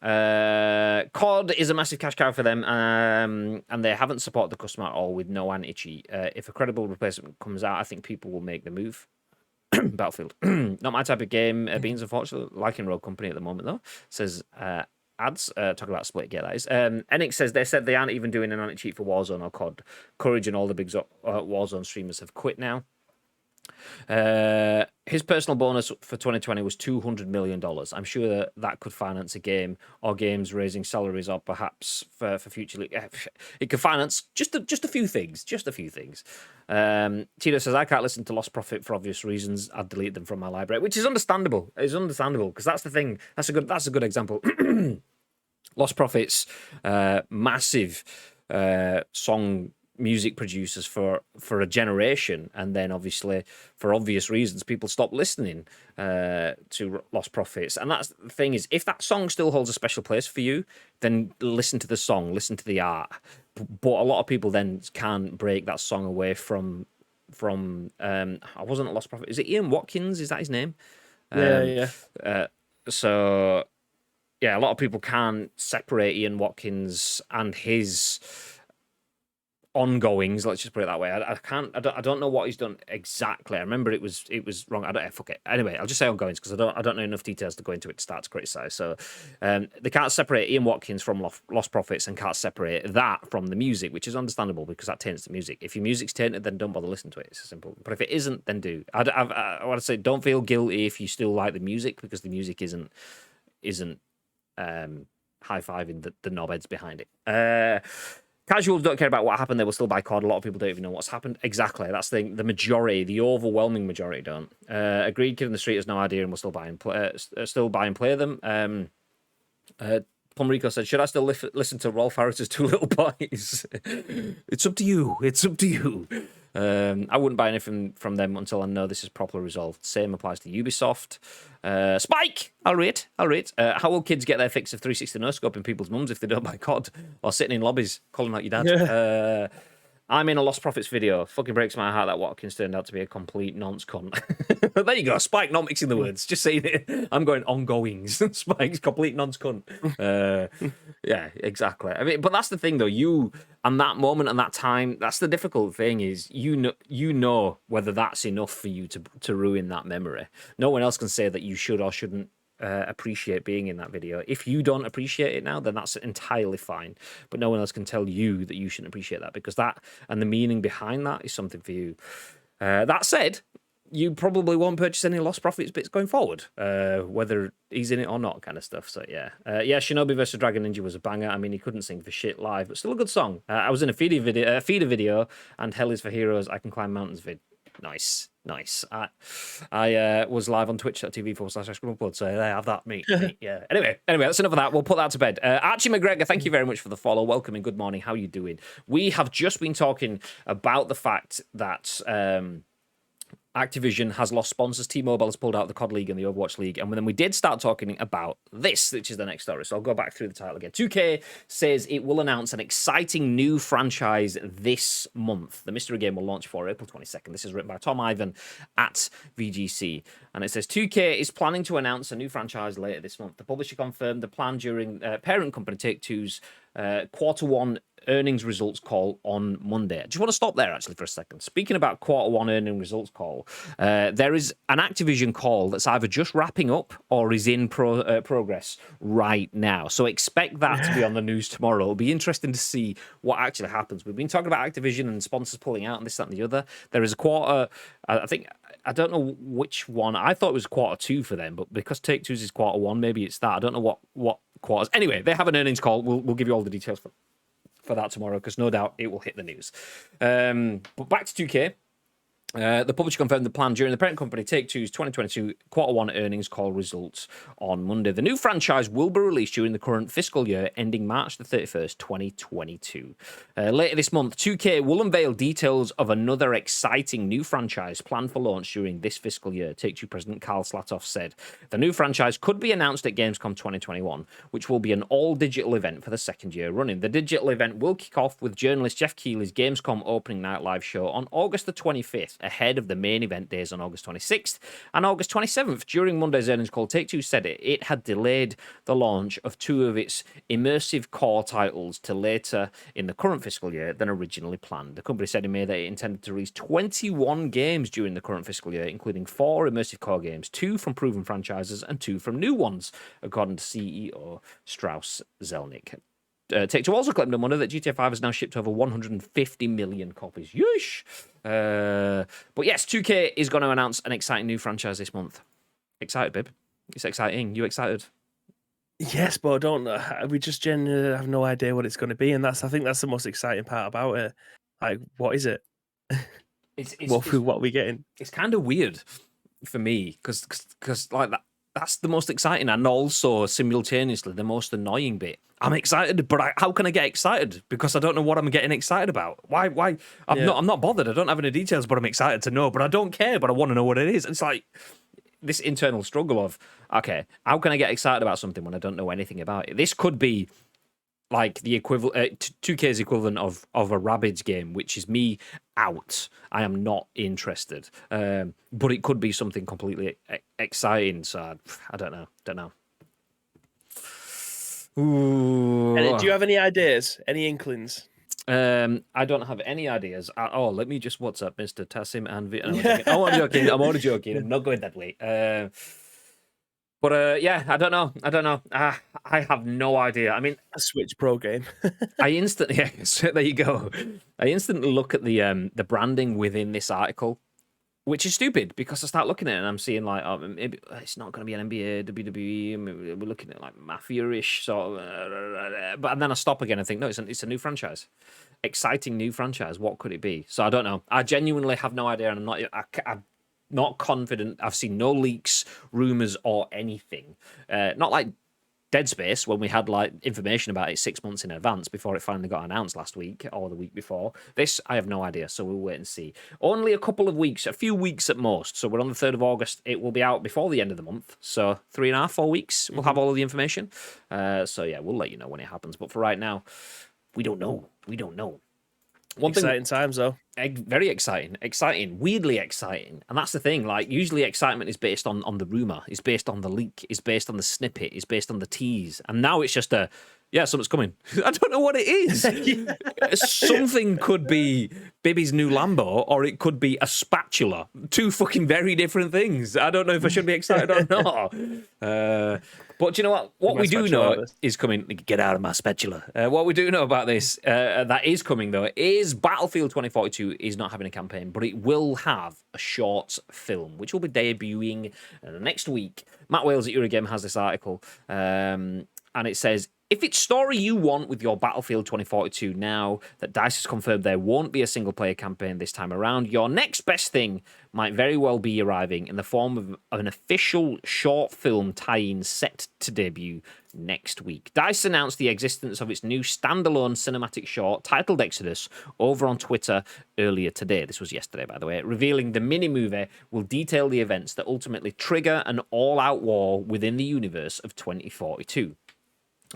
S1: COD is a massive cash cow for them, and they haven't supported the customer at all with no anti-cheat. If a credible replacement comes out, I think people will make the move. Battlefield, not my type of game. Beans, unfortunately, liking Rogue Company at the moment though. Says ads talk about Splitgate. That is. Enix says they said they aren't even doing an anti-cheat for Warzone or COD. Courage and all the big Warzone streamers have quit now. His personal bonus for 2020 was $200 million. I'm sure that could finance a game or games raising salaries or perhaps for future league. It could finance just a few things. Tito says, I can't listen to Lost Profit for obvious reasons. I'd delete them from my library, which is understandable. It's understandable because that's the thing. That's a good example. Lost Profit's massive song music producers for a generation, and then obviously for obvious reasons people stop listening to Lost Profits. And that's the thing, is if that song still holds a special place for you, then listen to the song, listen to the art. But a lot of people then can't break that song away from I wasn't a Lost Prophet, is it Ian Watkins, is that his name? So yeah, a lot of people can't separate Ian Watkins and his ongoings, let's just put it that way. I don't know what he's done exactly. I remember it was wrong. Fuck it. Anyway, I'll just say ongoings because I don't know enough details to go into it to start to criticize. So they can't separate Ian Watkins from Lost Profits and can't separate that from the music, which is understandable because that taints the music. If your music's tainted, then don't bother listening to it. It's simple. But if it isn't, then do. I want to say, don't feel guilty if you still like the music, because the music isn't high-fiving the knobheads behind it. Casuals don't care about what happened. They will still buy COD. A lot of people don't even know what's happened. Exactly. That's the majority, the overwhelming majority don't. Agreed, kid in the street has no idea and will still buy and play them. Plumrico said, should I still listen to Rolf Harris's Two Little Boys? It's up to you. I wouldn't buy anything from them until I know this is properly resolved. Same applies to Ubisoft. Spike! I'll rate. How will kids get their fix of 360 no-scope in people's mums if they don't buy COD? Or sitting in lobbies calling out your dad? Yeah. I'm in a Lost Profits video. Fucking breaks my heart that Watkins turned out to be a complete nonce cunt. There you go, Spike, not mixing the words. Just saying it. I'm going ongoings. Spike's complete nonce cunt. Yeah, exactly. I mean, but that's the thing, though. You, and that moment and that time, that's the difficult thing, is you know whether that's enough for you to ruin that memory. No one else can say that you should or shouldn't appreciate being in that video. If you don't appreciate it now, then that's entirely fine. But no one else can tell you that you shouldn't appreciate that, because that and the meaning behind that is something for you. That said, you probably won't purchase any lost profits bits going forward, whether he's in it or not, kind of stuff. So yeah, Shinobi versus Dragon Ninja was a banger. I mean, he couldn't sing for shit live, but still a good song. I was in a feeder video, and Hell is for Heroes, I Can Climb Mountains vid. Nice. I was live on twitch.tv/Scrumplod, so I have that, mate. Yeah. Anyway, that's enough of that. We'll put that to bed. Archie McGregor, thank you very much for the follow. Welcome and good morning. How are you doing? We have just been talking about the fact that Activision has lost sponsors. T-Mobile has pulled out the COD League and the Overwatch League. And then we did start talking about this, which is the next story. So I'll go back through the title again. 2K says it will announce an exciting new franchise this month. The mystery game will launch for April 22nd. This is written by Tom Ivan at VGC. And it says 2K is planning to announce a new franchise later this month. The publisher confirmed the plan during parent company Take-Two's Q1 earnings results call on Monday. I just want to stop there actually for a second. Speaking about Q1 earnings results call, there is an Activision call that's either just wrapping up or is in progress right now. So expect that to be on the news tomorrow. It'll be interesting to see what actually happens. We've been talking about Activision and sponsors pulling out and this, that, and the other. There is a quarter, I don't know which one. I thought it was Q2 for them, but because Take-Two's is Q1, maybe it's that. I don't know what quarters. Anyway, they have an earnings call. We'll give you all the details for that tomorrow, because no doubt it will hit the news. But back to 2K. The publisher confirmed the plan during the parent company Take-Two's 2022 Q1 earnings call results on Monday. The new franchise will be released during the current fiscal year ending March the 31st, 2022. Later this month, 2K will unveil details of another exciting new franchise planned for launch during this fiscal year. Take-Two president Karl Slatoff said the new franchise could be announced at Gamescom 2021, which will be an all-digital event for the second year running. The digital event will kick off with journalist Jeff Keighley's Gamescom opening night live show on August the 25th, ahead of the main event days on August 26th and August 27th. During Monday's earnings call, Take-Two said it had delayed the launch of two of its immersive core titles to later in the current fiscal year than originally planned. The company said in May that it intended to release 21 games during the current fiscal year, including 4 immersive core games, 2 from proven franchises and 2 from new ones, according to CEO Strauss Zelnick. Take-Two also claimed on Monday that GTA 5 has now shipped over 150 million copies. Yeesh! But yes, 2K is going to announce an exciting new franchise this month. Excited, babe? It's exciting. You excited?
S2: Yes, but I don't know. We just genuinely have no idea what it's going to be, and I think that's the most exciting part about it. Like, what is it? What are we getting? It's
S1: kind of weird for me because like that's the most exciting and also simultaneously the most annoying bit. I'm excited, but how can I get excited? Because I don't know what I'm getting excited about. Why? I'm not bothered. I don't have any details, but I'm excited to know. But I don't care, but I want to know what it is. And it's like this internal struggle of, okay, how can I get excited about something when I don't know anything about it? This could be like the equivalent, 2K's equivalent of a Rabbids game, which is me out. I am not interested. But it could be something completely exciting. So I don't know. Ooh.
S2: And do you have any ideas? Any inklings?
S1: I don't have any ideas at all. Let me just WhatsApp Mr. Tassim and I'm only joking. I'm not going that way. But yeah, I don't know. I have no idea. I mean,
S2: a Switch Pro game.
S1: There you go. I instantly look at the branding within this article, which is stupid because I start looking at it and I'm seeing like, oh, maybe it's not going to be an NBA, WWE. Maybe we're looking at like Mafia-ish sort of, but then I stop again and think, no, it's a new franchise, exciting new franchise. What could it be? So I don't know. I genuinely have no idea, and I'm not confident. I've seen no leaks, rumors, or anything. Not like Dead Space, when we had like information about it 6 months in advance before it finally got announced last week or the week before. This, I have no idea, so we'll wait and see. Only a couple of weeks, a few weeks at most. So we're on the 3rd of August. It will be out before the end of the month. So 3.5, 4 weeks, we'll have all of the information. So yeah, we'll let you know when it happens. But for right now, we don't know.
S2: Exciting times, though.
S1: Very exciting, weirdly exciting. And that's the thing, like, usually excitement is based on the rumor, is based on the leak, is based on the snippet, is based on the tease. And now it's just Yeah, something's coming. I don't know what it is. Something could be Bibby's new Lambo, or it could be a spatula. Two fucking very different things. I don't know if I should be excited or not. But you know what? What we do know is coming. Get out of my spatula. What we do know about this that is coming, though, is Battlefield 2042 is not having a campaign, but it will have a short film, which will be debuting next week. Matt Wales at Eurogame has this article, and it says, if it's story you want with your Battlefield 2042 now that DICE has confirmed there won't be a single-player campaign this time around, your next best thing might very well be arriving in the form of an official short film tie-in set to debut next week. DICE announced the existence of its new standalone cinematic short titled Exodus over on Twitter earlier today. This was yesterday, by the way, revealing the mini-movie will detail the events that ultimately trigger an all-out war within the universe of 2042.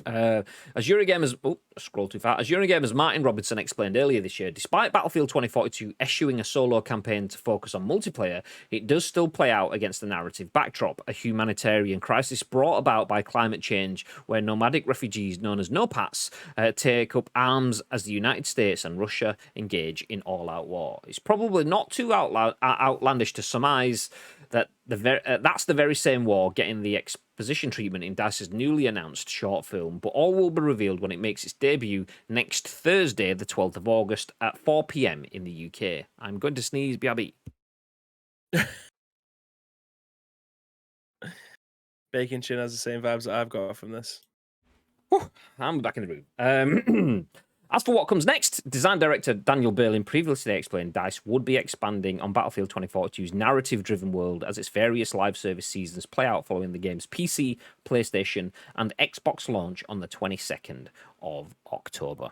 S1: As Eurogamer's scroll too far. As Eurogamer's Martin Robinson explained earlier this year, despite Battlefield 2042 eschewing a solo campaign to focus on multiplayer, it does still play out against the narrative backdrop, a humanitarian crisis brought about by climate change, where nomadic refugees known as NOPATs take up arms as the United States and Russia engage in all-out war. It's probably not too outlandish to surmise that that's the very same war getting the exposition treatment in DICE's newly announced short film, but all will be revealed when it makes its debut next Thursday, the 12th of August at 4 p.m. in the UK. I'm going to sneeze, BRB.
S2: Bacon Chin has the same vibes that I've got from this.
S1: Whew, I'm back in the room. As for what comes next, design director Daniel Berlin previously explained DICE would be expanding on Battlefield 2042's narrative-driven world as its various live service seasons play out following the game's PC, PlayStation, and Xbox launch on the 22nd of October.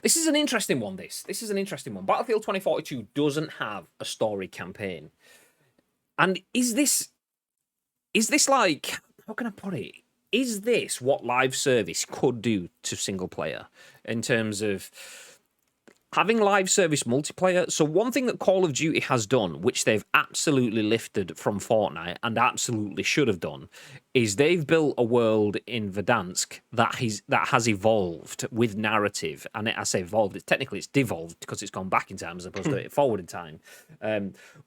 S1: This is an interesting one, this is an interesting one. Battlefield 2042 doesn't have a story campaign. And is this like, how can I put it? Is this what live service could do to single player in terms of having live service multiplayer? So one thing that Call of Duty has done, which they've absolutely lifted from Fortnite and absolutely should have done, is they've built a world in Verdansk that has evolved with narrative. And I say evolved, it's devolved because it's gone back in time as opposed to forward in time.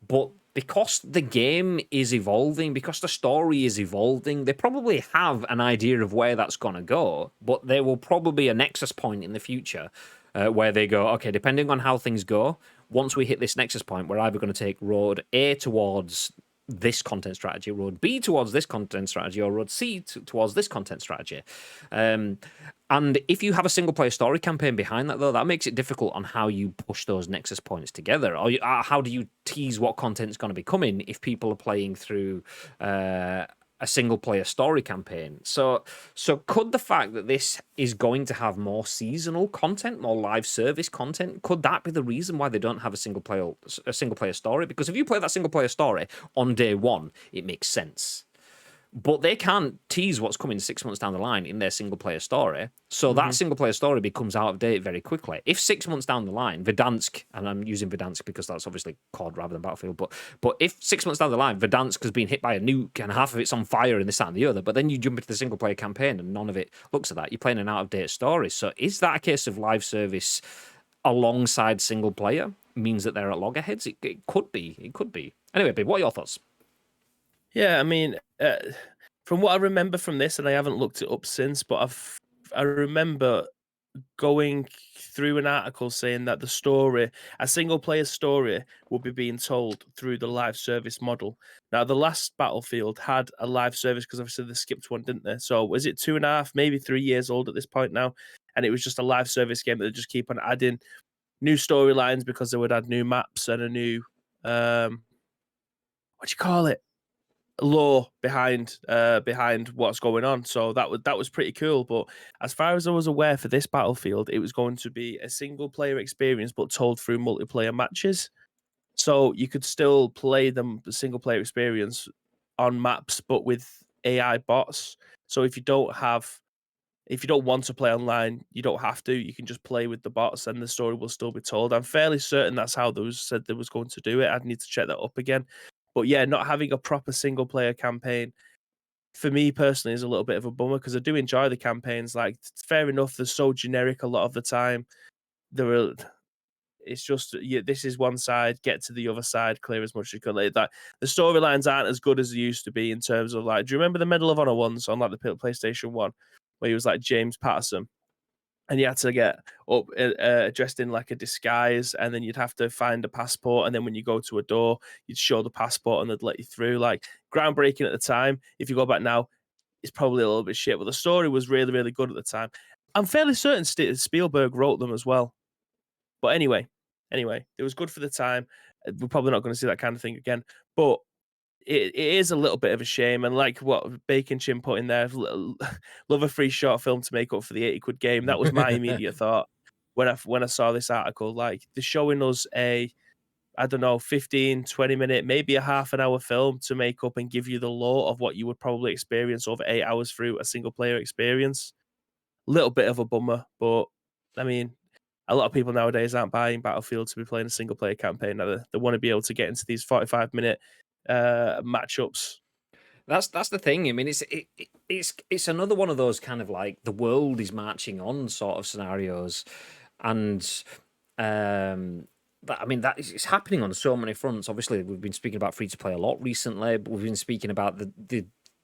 S1: But because the game is evolving, because the story is evolving, they probably have an idea of where that's going to go, but there will probably be a nexus point in the future where they go, okay, depending on how things go, once we hit this nexus point, we're either going to take road A towards this content strategy, road B towards this content strategy, or road C towards this content strategy. And if you have a single-player story campaign behind that, though, that makes it difficult on how you push those nexus points together. Or how do you tease what content's going to be coming if people are playing through a single-player story campaign? So could the fact that this is going to have more seasonal content, more live service content, could that be the reason why they don't have a single-player story? Because if you play that single-player story on day one, it makes sense. But they can't tease what's coming 6 months down the line in their single-player story. So that single-player story becomes out of date very quickly. If 6 months down the line, Verdansk, and I'm using Verdansk because that's obviously COD rather than Battlefield, but if 6 months down the line, Verdansk has been hit by a nuke and half of it's on fire and this, that, and the other, but then you jump into the single-player campaign and none of it looks at that, you're playing an out-of-date story. So is that a case of live service alongside single-player means that they're at loggerheads? It could be. It could be. Anyway, babe, what are your thoughts?
S2: Yeah, I mean, from what I remember from this, and I haven't looked it up since, but I remember going through an article saying that a single player story will be being told through the live service model. Now, the last Battlefield had a live service because obviously they skipped one, didn't they? So was it 2.5, maybe 3 years old at this point now? And it was just a live service game that they just keep on adding new storylines because they would add new maps and a new, what do you call it? Lore behind what's going on. So that was pretty cool. But as far as I was aware for this Battlefield, it was going to be a single player experience but told through multiplayer matches. So you could still play the single player experience on maps but with AI bots. So if you don't want to play online, you don't have to. You can just play with the bots and the story will still be told. I'm fairly certain that's how those said they was going to do it. I'd need to check that up again. But yeah, not having a proper single player campaign for me personally is a little bit of a bummer because I do enjoy the campaigns. Like, fair enough, they're so generic a lot of the time. It's just, yeah, this is one side, get to the other side, clear as much as you can. Like, that the storylines aren't as good as they used to be in terms of, like, do you remember the Medal of Honor ones on like the PlayStation 1 where he was like James Patterson? And you had to get up dressed in like a disguise, and then you'd have to find a passport. And then when you go to a door, you'd show the passport and they'd let you through. Like, groundbreaking at the time. If you go back now, it's probably a little bit shit, but the story was really, really good at the time. I'm fairly certain Spielberg wrote them as well. But anyway, it was good for the time. We're probably not going to see that kind of thing again. But it is a little bit of a shame, and like what Bacon Chin put in there, love a free short film to make up for the 80 quid game. That was my immediate thought when I saw this article. Like, they're showing us a, I don't know, 15-20 minute, maybe a half an hour film to make up and give you the lore of what you would probably experience over 8 hours through a single player experience. Little bit of a bummer, but I mean, a lot of people nowadays aren't buying Battlefield to be playing a single player campaign. They want to be able to get into these 45-minute matchups.
S1: That's the thing. I mean, it's another one of those kind of like the world is marching on sort of scenarios, and but I mean it's happening on so many fronts. Obviously, we've been speaking about free to play a lot recently. But we've been speaking about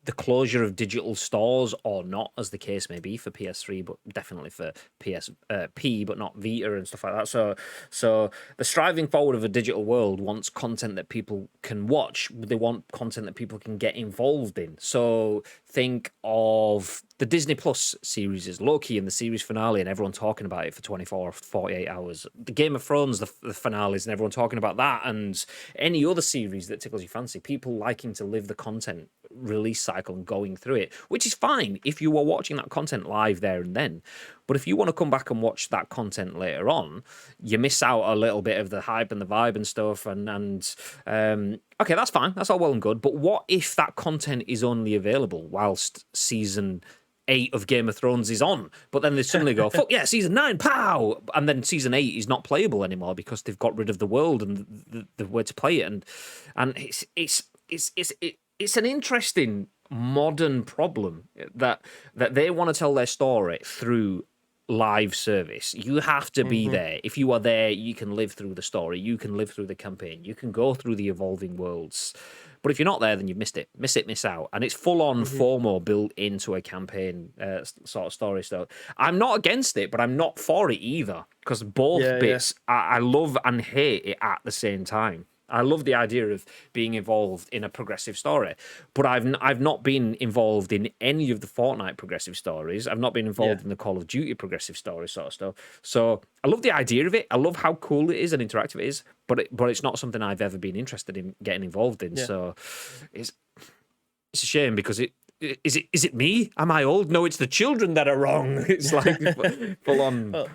S1: the closure of digital stores, or not, as the case may be, for PS3, but definitely for PSP, but not Vita and stuff like that. So the striving forward of a digital world wants content that people can watch. They want content that people can get involved in. So think of the Disney Plus series is Loki and the series finale, and everyone talking about it for 24 or 48 hours. The Game of Thrones, the finales, and everyone talking about that, and any other series that tickles your fancy. People liking to live the content release cycle and going through it, which is fine if you were watching that content live there and then. But if you want to come back and watch that content later on, you miss out a little bit of the hype and the vibe and stuff. Okay, that's fine. That's all well and good. But what if that content is only available whilst season 8 of Game of Thrones is on, but then they suddenly go, fuck yeah, season 9, pow! And then season 8 is not playable anymore because they've got rid of the world and the way to play it. And it's an interesting modern problem that they want to tell their story through live service. You have to be there. If you are there, you can live through the story, you can live through the campaign, you can go through the evolving worlds. But if you're not there, then you've missed it. Miss out. And it's full-on FOMO built into a campaign sort of story. So I'm not against it, but I'm not for it either. Because both bits, I love and hate it at the same time. I love the idea of being involved in a progressive story, but I've not been involved in any of the Fortnite progressive stories. I've not been involved in the Call of Duty progressive story sort of stuff. So I love the idea of it. I love how cool it is and interactive it is, but it's not something I've ever been interested in getting involved in. So it's a shame because is it me? Am I old? No, it's the children that are wrong. It's like full on.
S2: Well,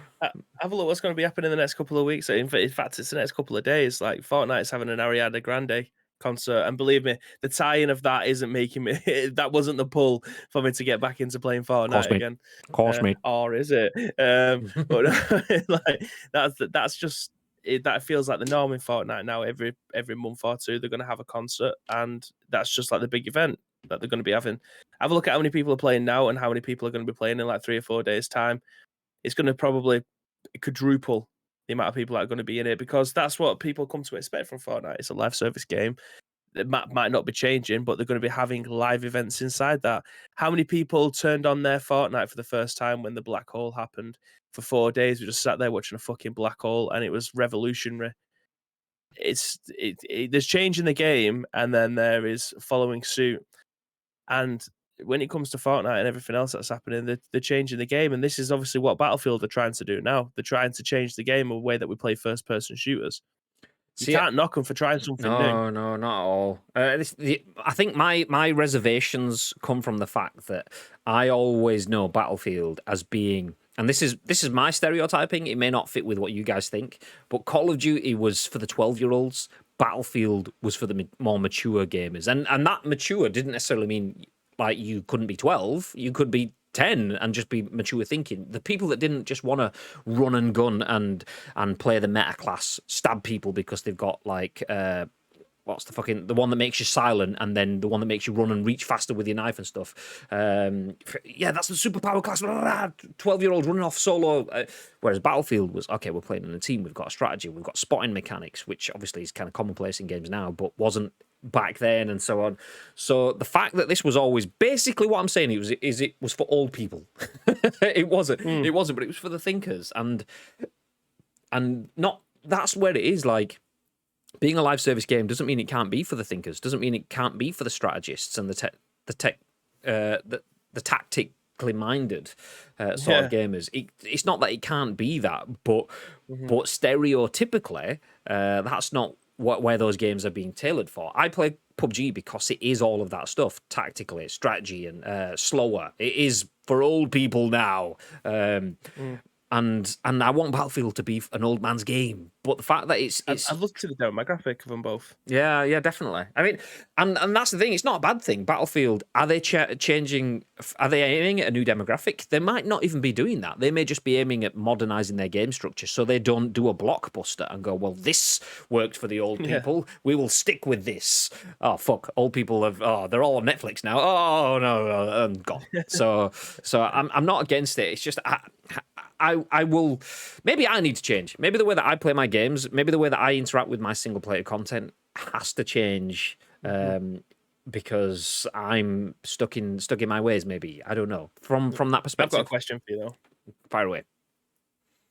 S2: have a look what's going to be happening in the next couple of weeks. In fact, it's the next couple of days. Like, Fortnite's having an Ariana Grande concert, and believe me, the tie-in of that isn't making me. That wasn't the pull for me to get back into playing Fortnite again.
S1: Course, mate.
S2: Or is it? But like that's just. That feels like the norm in Fortnite now. Every month or two, they're going to have a concert, and that's just like the big event that they're going to be having. Have a look at how many people are playing now and how many people are going to be playing in like 3 or 4 days' time. It's going to probably quadruple the amount of people that are going to be in it, because that's what people come to expect from Fortnite. It's a live service game. It might not be changing, but they're going to be having live events inside that. How many people turned on their Fortnite for the first time when the black hole happened? For 4 days, we just sat there watching a fucking black hole, and it was revolutionary. There's change in the game, and then there is following suit. And when it comes to Fortnite and everything else that's happening, they're changing the game, and this is obviously what Battlefield are trying to do now. They're trying to change the game a way that we play first-person shooters. You can't knock them for trying something new.
S1: No, not at all. I think my reservations come from the fact that I always know Battlefield as being, and this is my stereotyping, it may not fit with what you guys think, but Call of Duty was for the 12-year-olds, Battlefield was for the more mature gamers. And that mature didn't necessarily mean like you couldn't be 12, you could be 10 and just be mature thinking. The people that didn't just want to run and gun and play the meta class, stab people because they've got like what's the one that makes you silent, and then the one that makes you run and reach faster with your knife and stuff. Yeah, that's the superpower class. 12-year-old running off solo. Whereas Battlefield was, okay, we're playing in a team. We've got a strategy. We've got spotting mechanics, which obviously is kind of commonplace in games now, but wasn't back then, and so on. So the fact that this was always basically what I'm saying it was for old people. It wasn't, but it was for the thinkers, and not that's where it is. Like, being a live service game doesn't mean it can't be for the thinkers. Doesn't mean it can't be for the strategists and the tactically minded sort of gamers. It's not that it can't be that, but stereotypically, that's not where those games are being tailored for. I play PUBG because it is all of that stuff, tactically, strategy, and slower. It is for old people now. And I want Battlefield to be an old man's game, but the fact that it's
S2: I've looked at the demographic of them both.
S1: yeah, definitely. I mean, and that's the thing. It's not a bad thing. Battlefield, are they changing? Are they aiming at a new demographic? They might not even be doing that. They may just be aiming at modernizing their game structure, so they don't do a blockbuster and go, well, this worked for the old people. We will stick with this. Oh fuck, old people they're all on Netflix now. Oh no, gone. So I'm not against it. It's just I will. Maybe I need to change. Maybe the way that I play my games, maybe the way that I interact with my single player content has to change because I'm stuck in my ways. Maybe, I don't know. From that perspective,
S2: I've got a question for you though.
S1: Fire away.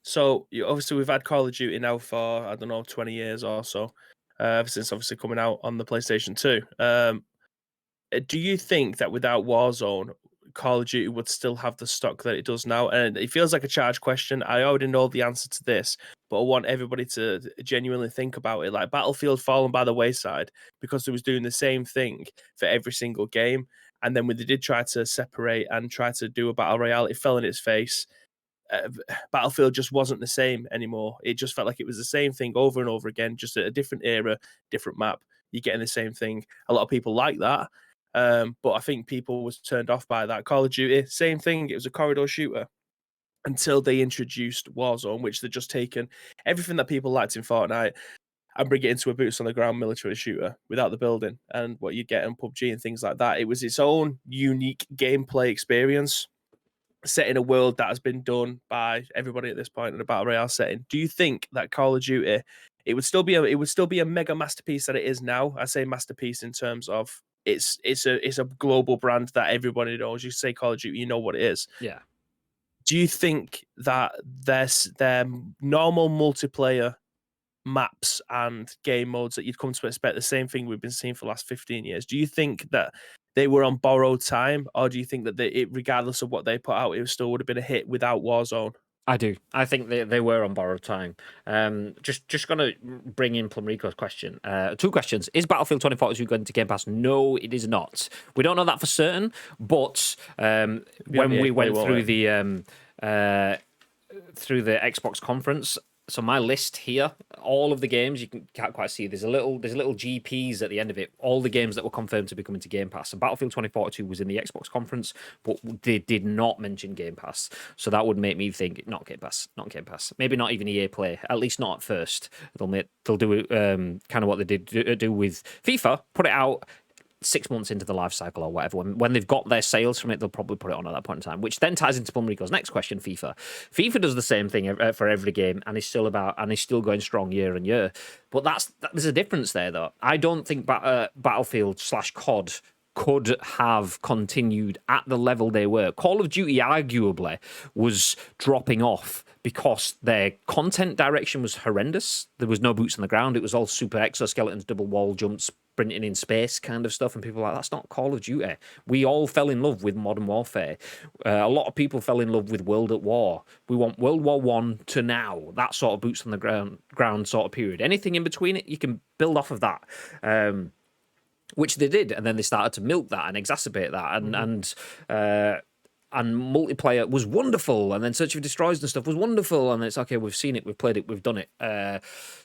S2: So obviously we've had Call of Duty now for 20 years or so, ever since obviously coming out on the PlayStation 2. Do you think that without Warzone, Call of Duty would still have the stock that it does now? And it feels like a charged question. I already know the answer to this, but I want everybody to genuinely think about it. Like, Battlefield fallen by the wayside because it was doing the same thing for every single game. And then when they did try to separate and try to do a battle royale, it fell in its face. Battlefield just wasn't the same anymore. It just felt like it was the same thing over and over again, just at a different era, different map. You're getting the same thing. A lot of people like that. But I think people was turned off by that. Call of Duty, same thing. It was a corridor shooter until they introduced Warzone, which they'd just taken everything that people liked in Fortnite and bring it into a boots on the ground military shooter without the building and what you get in PUBG and things like that. It was its own unique gameplay experience set in a world that has been done by everybody at this point in a battle royale setting. Do you think that Call of Duty, it would still be a mega masterpiece that it is now? I say masterpiece in terms of it's a global brand that everybody knows. You say Call of Duty, you know what it is.
S1: Yeah.
S2: Do you think that their normal multiplayer maps and game modes that you'd come to expect, the same thing we've been seeing for the last 15 years, do you think that they were on borrowed time, or do you think that regardless of what they put out, it still would have been a hit without Warzone?
S1: I do. I think they were on borrowed time. Just going to bring in Plumrico's question. Two questions. Is Battlefield 2042 going to Game Pass? No, it is not. We don't know that for certain, but when we went through the Xbox conference, so my list here, all of the games, you can't quite see. There's a little GPs at the end of it. All the games that were confirmed to be coming to Game Pass. And Battlefield 2042 was in the Xbox conference, but they did not mention Game Pass. So that would make me think not Game Pass. Maybe not even EA Play. At least not at first. They'll do kind of what they did do with FIFA. Put it out 6 months into the life cycle or whatever. When they've got their sales from it, they'll probably put it on at that point in time, which then ties into Plumrico's next question. FIFA does the same thing for every game and is still going strong year on year. But there's a difference there, though. I don't think Battlefield / COD could have continued at the level they were. Call of Duty arguably was dropping off because their content direction was horrendous. There was no boots on the ground. It was all super exoskeletons, double wall jumps, sprinting in space kind of stuff, and people were like, that's not Call of Duty. We all fell in love with Modern Warfare. A lot of people fell in love with World at War. We want World War One to now, that sort of boots on the ground sort of period. Anything in between it, you can build off of that. Which they did, and then they started to milk that and exacerbate that, and multiplayer was wonderful, and then Search for Destroyers and stuff was wonderful, and it's okay, we've seen it, we've played it, we've done it.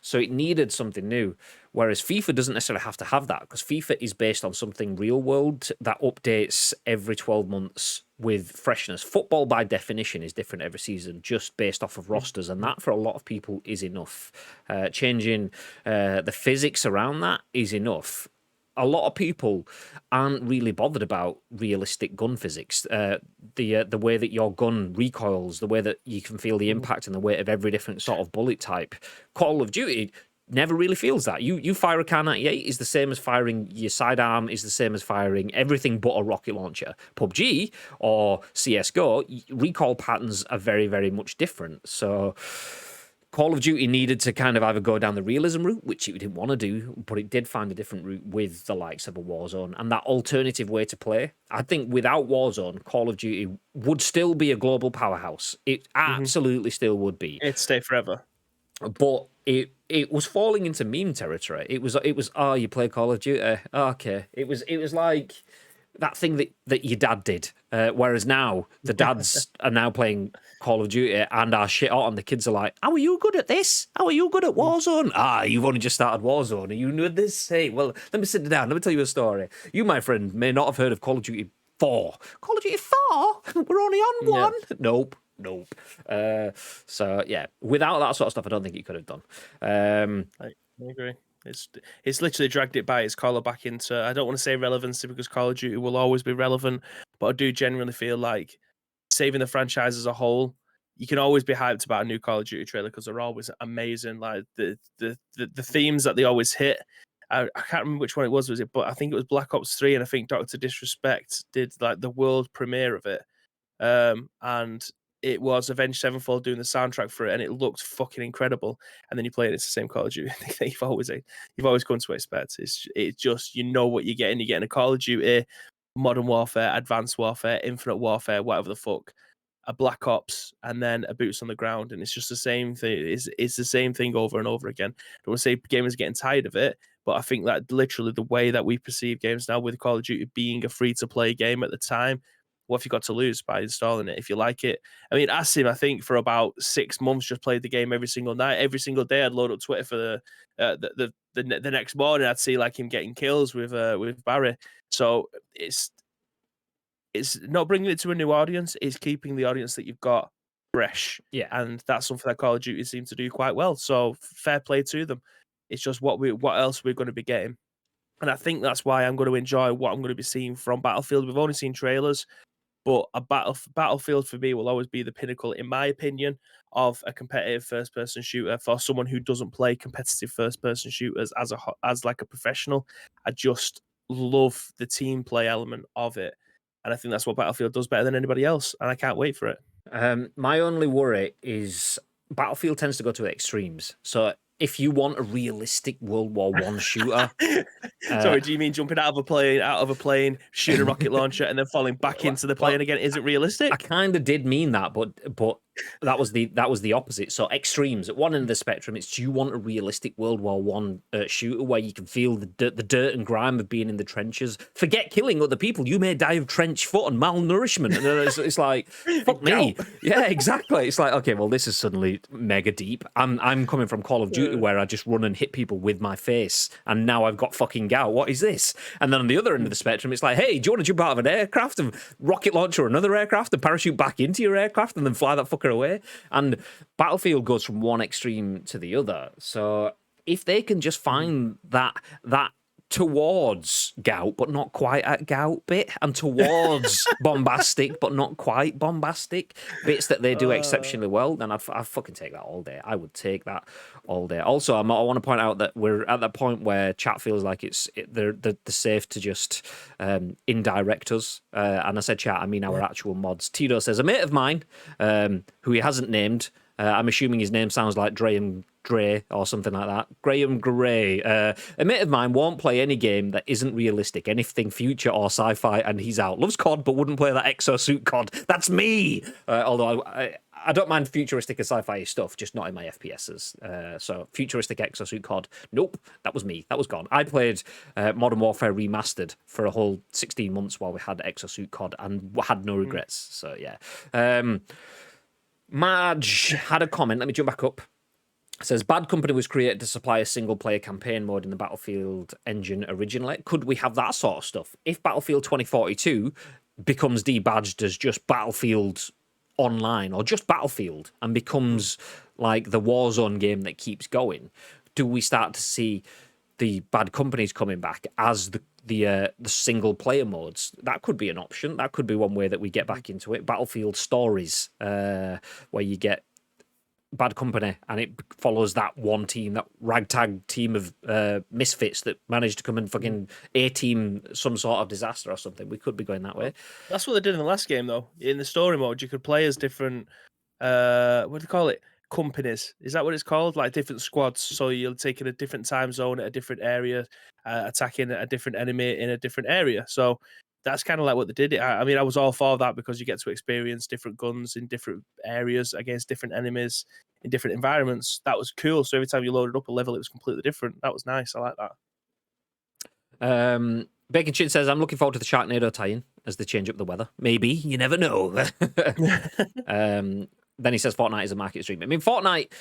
S1: So it needed something new. Whereas FIFA doesn't necessarily have to have that, because FIFA is based on something real world that updates every 12 months with freshness. Football, by definition, is different every season, just based off of rosters, and that for a lot of people is enough. Changing the physics around that is enough. A lot of people aren't really bothered about realistic gun physics. The way that your gun recoils, the way that you can feel the impact and the weight of every different sort of bullet type. Call of Duty never really feels that. You fire a Kar 98 is the same as firing your sidearm, is the same as firing everything but a rocket launcher. PUBG or CSGO, recoil patterns are very, very much different. So Call of Duty needed to kind of either go down the realism route, which it didn't want to do, but it did find a different route with the likes of a Warzone and that alternative way to play. I think without Warzone, Call of Duty would still be a global powerhouse. It absolutely still would be.
S2: It'd stay forever.
S1: But it was falling into meme territory. It was oh, you play Call of Duty, okay. It was like that thing that your dad did. Whereas now the dads are now playing Call of Duty and are shit hot, and the kids are like, "How are you good at this? How are you good at Warzone? Ah, you've only just started Warzone. Are you new at this? Hey, well, let me sit down. Let me tell you a story. You, my friend, may not have heard of Call of Duty 4. Call of Duty 4? We're only on one. Nope. So yeah, without that sort of stuff, I don't think he could have done.
S2: I agree. It's literally dragged it by its collar back into, I don't want to say relevancy because Call of Duty will always be relevant, but I do genuinely feel like saving the franchise as a whole, you can always be hyped about a new Call of Duty trailer because they're always amazing. Like the themes that they always hit. I can't remember which one it was it? But I think it was Black Ops 3, and I think Dr. Disrespect did like the world premiere of it. And it was Avenged Sevenfold doing the soundtrack for it, and it looked fucking incredible. And then you play it, it's the same Call of Duty that you've always come to expect. It's just, you know what you're getting. You're getting a Call of Duty, Modern Warfare, Advanced Warfare, Infinite Warfare, whatever the fuck, a Black Ops, and then a Boots on the Ground, and it's just the same thing. It's the same thing over and over again. I don't want to say gamers are getting tired of it, but I think that literally the way that we perceive games now, with Call of Duty being a free-to-play game at the time, what have you got to lose by installing it if you like it? I mean, Asim, I think for about 6 months, just played the game every single night. Every single day, I'd load up Twitter for the next morning. I'd see like him getting kills with Barry. So it's not bringing it to a new audience. It's keeping the audience that you've got fresh.
S1: Yeah,
S2: and that's something that Call of Duty seems to do quite well. So fair play to them. It's just what else we're going to be getting. And I think that's why I'm going to enjoy what I'm going to be seeing from Battlefield. We've only seen trailers, but a Battlefield for me will always be the pinnacle, in my opinion, of a competitive first-person shooter for someone who doesn't play competitive first-person shooters as like a professional. I just love the team play element of it, and I think that's what Battlefield does better than anybody else, and I can't wait for it.
S1: my only worry is Battlefield tends to go to extremes. So if you want a realistic World War I shooter,
S2: sorry, do you mean jumping out of a plane, shooting a rocket launcher, and then falling back into the plane again? Isn't realistic?
S1: I kind of did mean that, but that was the opposite. So extremes at one end of the spectrum, it's, do you want a realistic World War I shooter where you can feel the dirt and grime of being in the trenches? Forget killing other people, you may die of trench foot and malnourishment. And it's like, fuck me. Yeah, exactly. It's like, okay, well, this is suddenly mega deep. I'm coming from Call of Duty where I just run and hit people with my face, and now I've got fucking gout. What is this? And then on the other end of the spectrum, it's like, hey, do you want to jump out of an aircraft and rocket launcher another aircraft and parachute back into your aircraft and then fly that fucker away? And Battlefield goes from one extreme to the other. So if they can just find that towards gout but not quite at gout bit, and towards bombastic but not quite bombastic bits that they do exceptionally well, then I'd fucking take that all day. I would take that all day. Also, I want to point out that we're at that point where chat feels like they're safe to just indirect us, and I said chat, I mean our actual mods. Tito says, a mate of mine who he hasn't named, I'm assuming his name sounds like Dre or something like that. Graham Gray. A mate of mine won't play any game that isn't realistic, anything future or sci-fi, and he's out. Loves COD, but wouldn't play that exosuit COD. That's me! Although I don't mind futuristic and sci-fi stuff, just not in my FPSs. So futuristic exosuit COD, nope, that was me. That was gone. I played Modern Warfare Remastered for a whole 16 months while we had exosuit COD and had no regrets. So yeah. Marge had a comment. Let me jump back up. It says, Bad Company was created to supply a single-player campaign mode in the Battlefield engine originally. Could we have that sort of stuff? If Battlefield 2042 becomes debadged as just Battlefield Online or just Battlefield and becomes like the Warzone game that keeps going, do we start to see the bad companies coming back as the single player modes? That could be an option. That could be one way that we get back into it. Battlefield Stories, where you get Bad Company, and it follows that one team, that ragtag team of misfits that managed to come and fucking A-team some sort of disaster or something. We could be going that way.
S2: That's what they did in the last game, though. In the story mode, you could play as different, what do they call it? Companies. Is that what it's called? Like different squads. So you're taking a different time zone at a different area, attacking a different enemy in a different area. So that's kind of like what they did. I mean, I was all for that because you get to experience different guns in different areas against different enemies in different environments. That was cool. So every time you loaded up a level, it was completely different. That was nice. I like
S1: that. Bacon Chin says, I'm looking forward to the Sharknado tie-in as they change up the weather. Maybe. You never know. Then he says Fortnite is a market stream. I mean, Fortnite,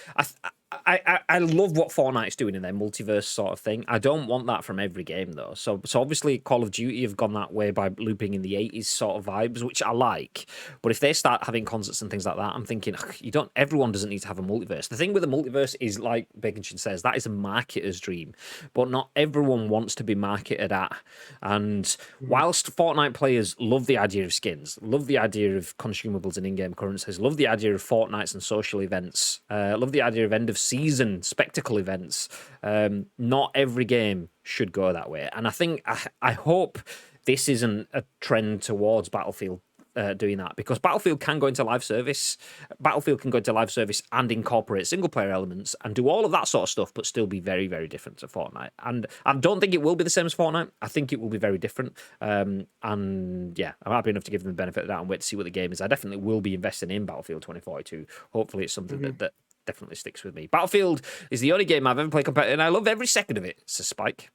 S1: I love what Fortnite's doing in their multiverse sort of thing. I don't want that from every game, though. So obviously, Call of Duty have gone that way by looping in the 80s sort of vibes, which I like. But if they start having concerts and things like that, I'm thinking, everyone doesn't need to have a multiverse. The thing with the multiverse is, like Bacon Chin says, that is a marketer's dream. But not everyone wants to be marketed at. And whilst Fortnite players love the idea of skins, love the idea of consumables and in-game currencies, love the idea of fortnights and social events, love the idea of end of season spectacle events, not every game should go that way. And I think I hope this isn't a trend towards Battlefield doing that, because Battlefield can go into live service. Battlefield can go into live service and incorporate single player elements and do all of that sort of stuff, but still be very, very different to Fortnite. And I don't think it will be the same as Fortnite. I think it will be very different. And yeah, I'm happy enough to give them the benefit of that and wait to see what the game is. I definitely will be investing in Battlefield 2042. Hopefully it's something that definitely sticks with me. Battlefield is the only game I've ever played competitive, and I love every second of it. It's a spike.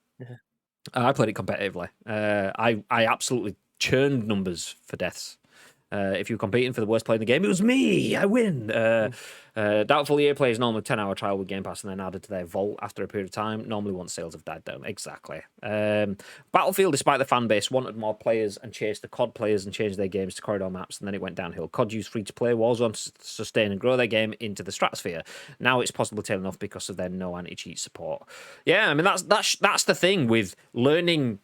S1: I played it competitively. I absolutely churned numbers for deaths. If you were competing for the worst player in the game, it was me. I win. Doubtful EA players normally 10-hour trial with Game Pass and then added to their vault after a period of time. Normally once sales have died down. Exactly. Battlefield, despite the fan base, wanted more players and chased the COD players and changed their games to corridor maps, and then it went downhill. COD used free-to-play Warzone to sustain and grow their game into the stratosphere. Now it's possibly tailing off because of their no anti-cheat support. Yeah, I mean, that's the thing with learning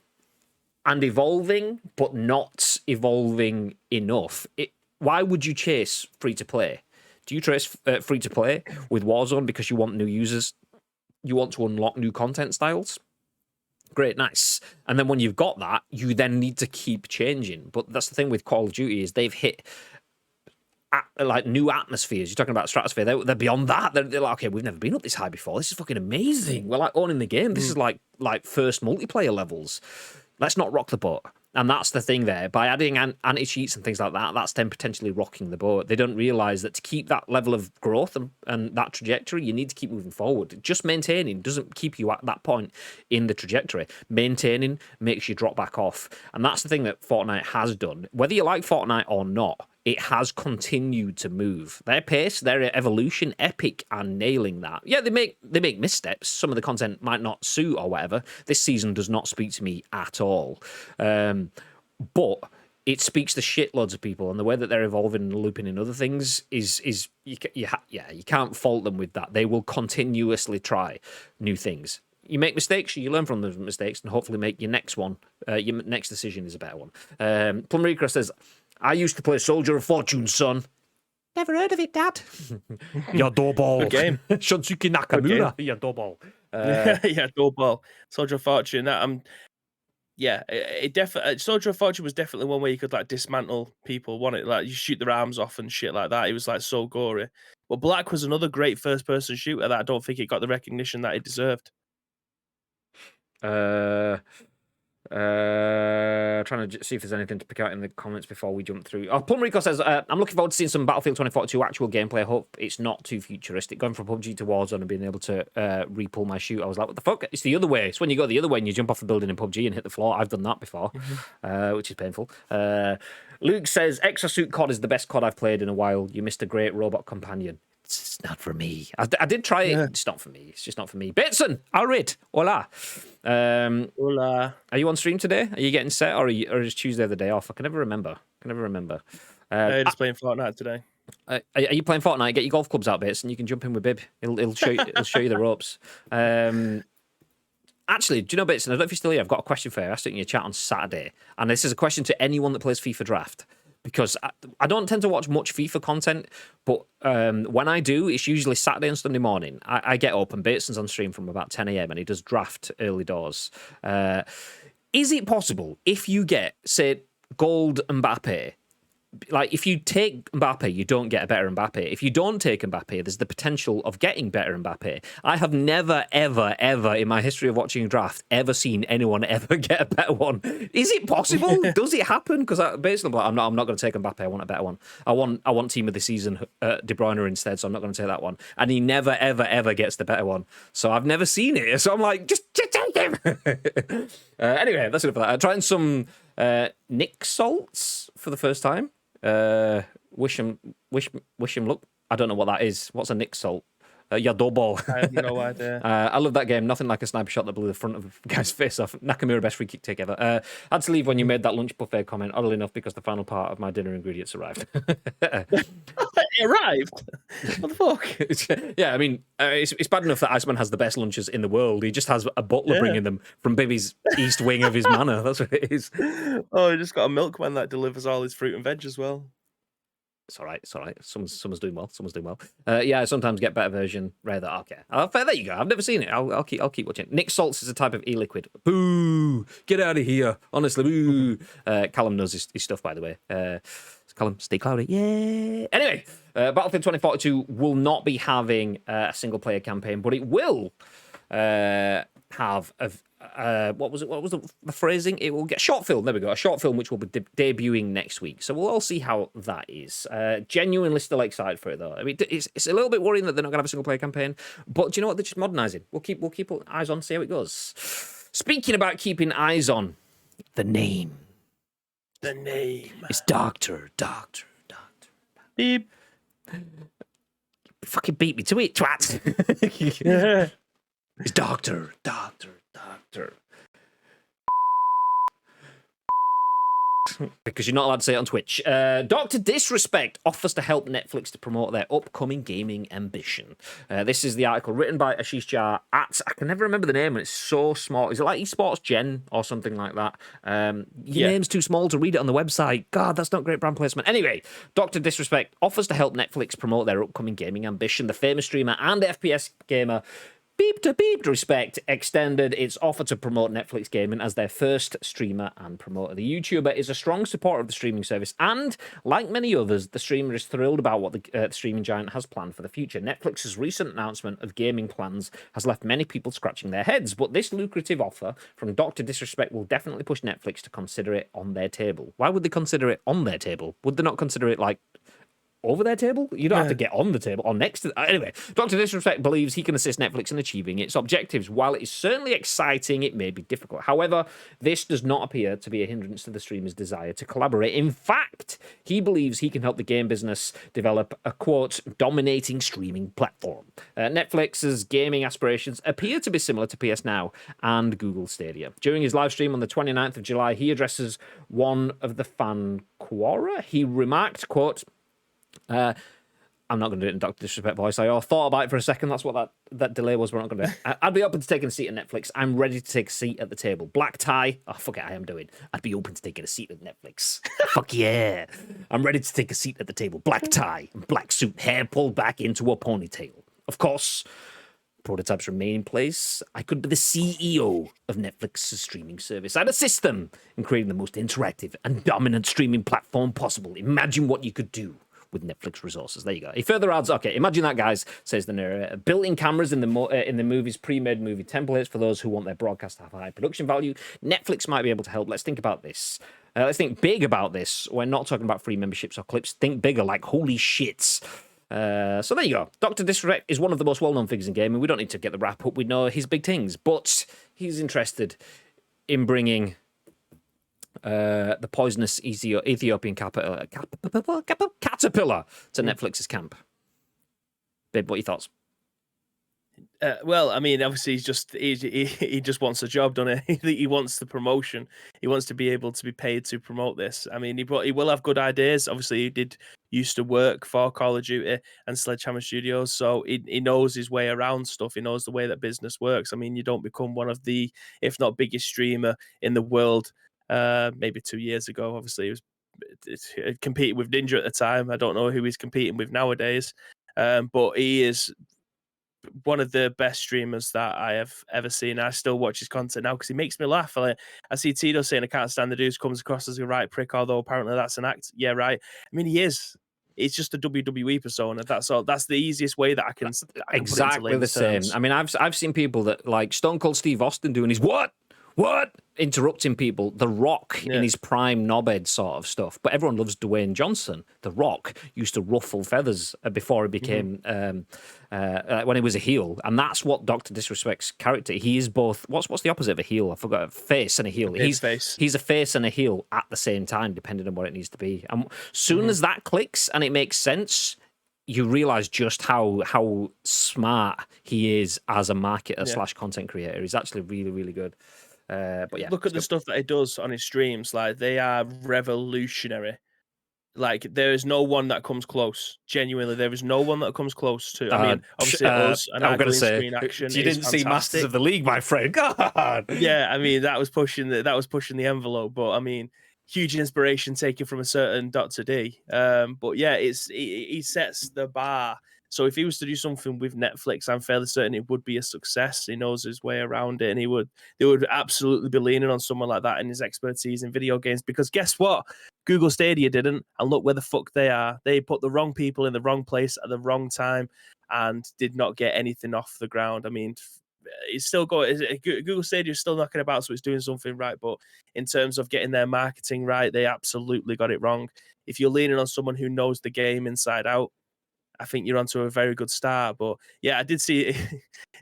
S1: and evolving, but not evolving enough. Why would you chase free-to-play? Do you chase free-to-play with Warzone because you want new users? You want to unlock new content styles? Great, nice. And then when you've got that, you then need to keep changing. But that's the thing with Call of Duty is they've hit like new atmospheres. You're talking about stratosphere. They're beyond that. They're like, okay, we've never been up this high before. This is fucking amazing. We're like owning the game. This is like first multiplayer levels. Let's not rock the boat. And that's the thing there. By adding anti-cheats and things like that, that's then potentially rocking the boat. They don't realise that to keep that level of growth and that trajectory, you need to keep moving forward. Just maintaining doesn't keep you at that point in the trajectory. Maintaining makes you drop back off. And that's the thing that Fortnite has done. Whether you like Fortnite or not, it has continued to move. Their pace, their evolution, epic and nailing that. Yeah, they make missteps. Some of the content might not suit or whatever. This season does not speak to me at all. But it speaks to shitloads of people, and the way that they're evolving and looping in other things is you can't fault them with that. They will continuously try new things. You make mistakes, you learn from those mistakes, and hopefully make your next one, your next decision is a better one. Plumrico says, I used to play Soldier of Fortune, son. Never heard of it, Dad. You're doughball.
S2: Good game.
S1: Shunsuke Nakamura. You're doughball.
S2: Yeah, doughball. Soldier of Fortune. It definitely. Soldier of Fortune was definitely one where you could like dismantle people. Like you shoot their arms off and shit like that. It was like so gory. But Black was another great first-person shooter that I don't think it got the recognition that it deserved.
S1: Trying to see if there's anything to pick out in the comments before we jump through. Oh, Plumrico says, I'm looking forward to seeing some Battlefield 2042 actual gameplay. I hope it's not too futuristic. Going from PUBG to Warzone and being able to re-pull my chute, I was like, what the fuck? It's the other way. It's when you go the other way and you jump off the building in PUBG and hit the floor. I've done that before, which is painful. Luke says, Exosuit COD is the best COD I've played in a while. You missed a great robot companion. It's not for me. I did try it. Yeah. It's not for me. It's just not for me. Bitson, Alrid, hola.
S2: Hola.
S1: Are you on stream today? Are you getting set, or is Tuesday the day off? I can never remember. Can never remember.
S2: Just playing Fortnite today.
S1: Are you playing Fortnite? Get your golf clubs out, Bates, and you can jump in with Bib. It'll show you. It'll show you the ropes. Actually, do you know, Bates? And I don't know if you're still here. I've got a question for you. I asked it in your chat on Saturday, and this is a question to anyone that plays FIFA Draft. Because I don't tend to watch much FIFA content, but when I do, it's usually Saturday and Sunday morning. I get up and Bateson's on stream from about 10 a.m. and he does draft early doors. Is it possible if you get, say, gold Mbappe, like if you take Mbappe, you don't get a better Mbappe. If you don't take Mbappe, there's the potential of getting better Mbappe. I have never, ever, ever in my history of watching draft ever seen anyone ever get a better one. Is it possible? Does it happen? Because basically, I'm not going to take Mbappe. I want a better one. I want team of the season De Bruyne instead, so I'm not going to take that one. And he never, ever, ever gets the better one. So I've never seen it. So I'm like, just take him. Anyway, that's it for that. Trying some Nick salts for the first time. Wish him luck. I don't know what that is. What's a Nick salt? Yadobo.
S2: I have no idea.
S1: I love that game. Nothing like a sniper shot that blew the front of a guy's face off. Nakamura, best free kick take ever. Had to leave when you made that lunch buffet comment, oddly enough, because the final part of my dinner ingredients arrived.
S2: It arrived? What the fuck?
S1: Yeah, I mean, it's bad enough that Iceman has the best lunches in the world. He just has a butler bringing them from Bibby's east wing of his manor. That's what it is.
S2: Oh, he just got a milkman that delivers all his fruit and veg as well.
S1: It's all right. It's all right. Someone's doing well. Someone's doing well. Yeah, I sometimes get better version. Rather, okay. There you go. I've never seen it. I'll keep watching. Nick salts is a type of e-liquid. Boo! Get out of here. Honestly, boo. Callum knows his stuff, by the way. Callum, stay cloudy. Yeah. Anyway, Battlefield 2042 will not be having a single player campaign, but it will have what was the phrasing? It will get a short film. There we go, a short film which will be debuting next week. So we'll all see how that is. Genuinely still excited for it though. I mean, it's a little bit worrying that they're not going to have a single player campaign. But do you know what? They're just modernising. We'll keep eyes on, see how it goes. Speaking about keeping eyes on, the name.
S2: The name.
S1: It's Doctor.
S2: Beep.
S1: Fucking beat me to it, twat. It's Doctor. Because you're not allowed to say it on Twitch. Dr. Disrespect offers to help Netflix to promote their upcoming gaming ambition. This is the article written by ASHISH JHA at, I can never remember the name, and it's so small. Is it like Esports Gen or something like that? Your name's too small to read it on the website. God, that's not great brand placement. Anyway, Dr. Disrespect offers to help Netflix promote their upcoming gaming ambition. The famous streamer and FPS gamer Beep to Respect extended its offer to promote Netflix gaming as their first streamer and promoter. The YouTuber is a strong supporter of the streaming service, and like many others, the streamer is thrilled about what the streaming giant has planned for the future. Netflix's recent announcement of gaming plans has left many people scratching their heads, but this lucrative offer from Dr. Disrespect will definitely push Netflix to consider it on their table. Why would they consider it on their table? Would they not consider it like over their table? You don't have to get on the table or next to. Anyway, Dr. Disrespect believes he can assist Netflix in achieving its objectives. While it is certainly exciting, it may be difficult. However, this does not appear to be a hindrance to the streamer's desire to collaborate. In fact, he believes he can help the game business develop a, quote, dominating streaming platform. Netflix's gaming aspirations appear to be similar to PS Now and Google Stadia. During his live stream on the 29th of July, he addresses one of the fan quora. He remarked, quote, I'm not going to do it in Dr. Disrespect voice. I thought about it for a second. That's what that delay was. We're not going to do it. I'd be open to taking a seat at Netflix. I'm ready to take a seat at the table. Black tie. Oh, fuck it, I am doing. I'd be open to taking a seat at Netflix. Fuck yeah. I'm ready to take a seat at the table. Black tie, black suit, hair pulled back into a ponytail. Of course, prototypes remain in place. I could be the CEO of Netflix's streaming service. I'd assist them in creating the most interactive and dominant streaming platform possible. Imagine what you could do with Netflix resources. There you go. He further adds, okay, imagine that, guys, says the narrator. Built-in cameras in the movie's pre-made movie templates for those who want their broadcast to have high production value. Netflix might be able to help. Let's think about this. Let's think big about this. We're not talking about free memberships or clips. Think bigger, like holy shits. So there you go. Dr. Disrespect is one of the most well-known figures in gaming. We don't need to get the wrap up. We know his big things, but he's interested in bringing the poisonous Ethiopian caterpillar to Netflix's camp. Babe, what are your thoughts?
S2: Well, I mean, obviously, he just wants a job, doesn't he? He wants the promotion. He wants to be able to be paid to promote this. I mean, he will have good ideas. Obviously, he used to work for Call of Duty and Sledgehammer Studios, so he knows his way around stuff. He knows the way that business works. I mean, you don't become one of the, if not biggest streamer in the world. Maybe 2 years ago, obviously, he was competing with Ninja at the time. I don't know who he's competing with nowadays, but he is one of the best streamers that I have ever seen. I still watch his content now because he makes me laugh. I see Tito saying I can't stand the dude who comes across as a right prick, although apparently that's an act. Yeah, right. I mean, he is. It's just a WWE persona. That's all. That's the easiest way that I can put it into
S1: Exactly the same.
S2: terms.
S1: I mean, I've seen people that like Stone Cold Steve Austin doing his what interrupting people. The Rock in his prime knobhead sort of stuff. But everyone loves Dwayne Johnson. The Rock used to ruffle feathers before he became when he was a heel, and that's what Dr. Disrespect's character. He is both. What's the opposite of a heel? I forgot. A face and a heel. He's a face and a heel at the same time, depending on what it needs to be. And soon as that clicks and it makes sense, you realize just how smart he is as a marketer slash content creator. He's actually really, really good. But yeah,
S2: look at the stuff that he does on his streams. Like, they are revolutionary. Like, there is no one that comes close. Genuinely, there is no one that comes close to. I mean, obviously, us and
S1: I'm
S2: our
S1: going to
S2: green
S1: say,
S2: screen action.
S1: you didn't see Masters of the League, my friend. God.
S2: Yeah, I mean, that was pushing the envelope. But I mean, huge inspiration taken from a certain Dr. D. But yeah, he sets the bar. So if he was to do something with Netflix, I'm fairly certain it would be a success. He knows his way around it, and they would absolutely be leaning on someone like that in his expertise in video games. Because guess what? Google Stadia didn't, and look where the fuck they are. They put the wrong people in the wrong place at the wrong time and did not get anything off the ground. I mean, it's still going. Google Stadia is still knocking about, so it's doing something right. But in terms of getting their marketing right, they absolutely got it wrong. If you're leaning on someone who knows the game inside out, I think you're onto a very good start. But yeah, I did see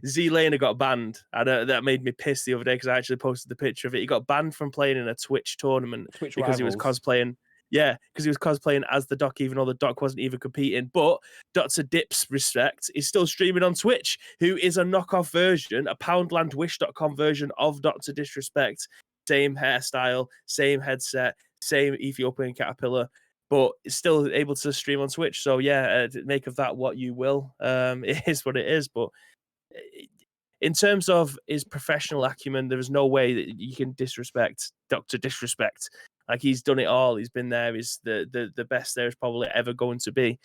S2: Z-Lana got banned. And that made me pissed the other day because I actually posted the picture of it. He got banned from playing in a Twitch tournament because he was cosplaying. Yeah, because he was cosplaying as the Doc, even though the Doc wasn't even competing. But Dr. Dip's respect is still streaming on Twitch, who is a knockoff version, a poundlandwish.com version of Dr. Disrespect. Same hairstyle, same headset, same Ethiopian caterpillar, but it's still able to stream on Twitch. So yeah, make of that what you will. It is what it is. But in terms of his professional acumen, there is no way that you can disrespect Dr. Disrespect. Like, he's done it all. He's been there. He's the best there is probably ever going to be.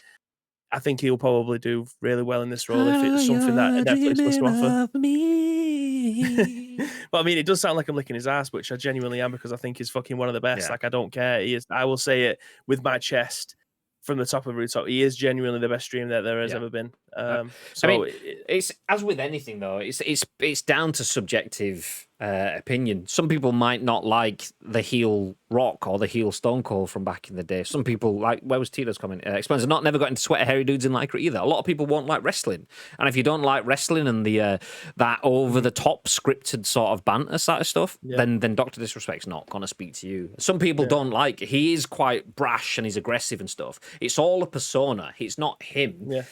S2: I think he'll probably do really well in this role if it's something that Netflix was to offer. But I mean, it does sound like I'm licking his ass, which I genuinely am, because I think he's fucking one of the best. Like, I don't care. He is. I will say it with my chest from the top of the rooftop. He is genuinely the best streamer that there has ever been. So
S1: I mean, it's as with anything though. It's down to subjective opinion. Some people might not like the heel Rock or the heel Stone Cold from back in the day. Some people like, where was Tito's comment? Explains I've never got into sweater hairy dudes in Lycra either. A lot of people won't like wrestling, and if you don't like wrestling and the that over the top scripted sort of banter sort of stuff, then Dr. Disrespect's not gonna speak to you. Some people don't like. He is quite brash and he's aggressive and stuff. It's all a persona. It's not him.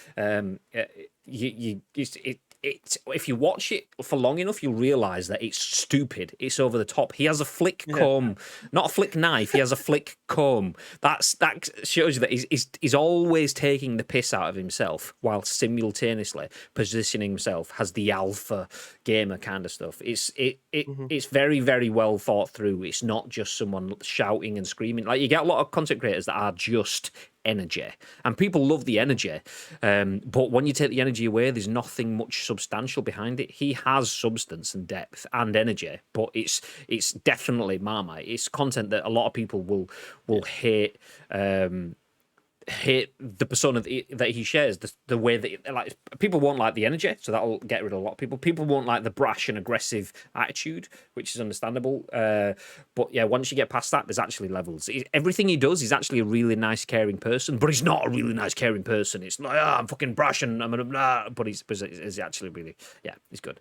S1: If you watch it for long enough, you'll realize that it's stupid. It's over the top. He has a flick comb, not a flick knife. He has a flick comb. That shows you that he's always taking the piss out of himself while simultaneously positioning himself as the alpha gamer kind of stuff. It's very, very well thought through. It's not just someone shouting and screaming. Like, you get a lot of content creators that are just energy, and people love the energy, but when you take the energy away, there's nothing much substantial behind it. He has substance and depth and energy, but it's definitely Marmite. It's content that a lot of people will hate the persona that he shares, the way that, like, people won't like the energy, so that'll get rid of a lot of people won't like the brash and aggressive attitude, which is understandable, but yeah, once you get past that, there's actually levels. Everything he does, he's actually a really nice caring person, but he's not a really nice caring person. It's like, I'm fucking brash and I'm but he's actually really, he's good.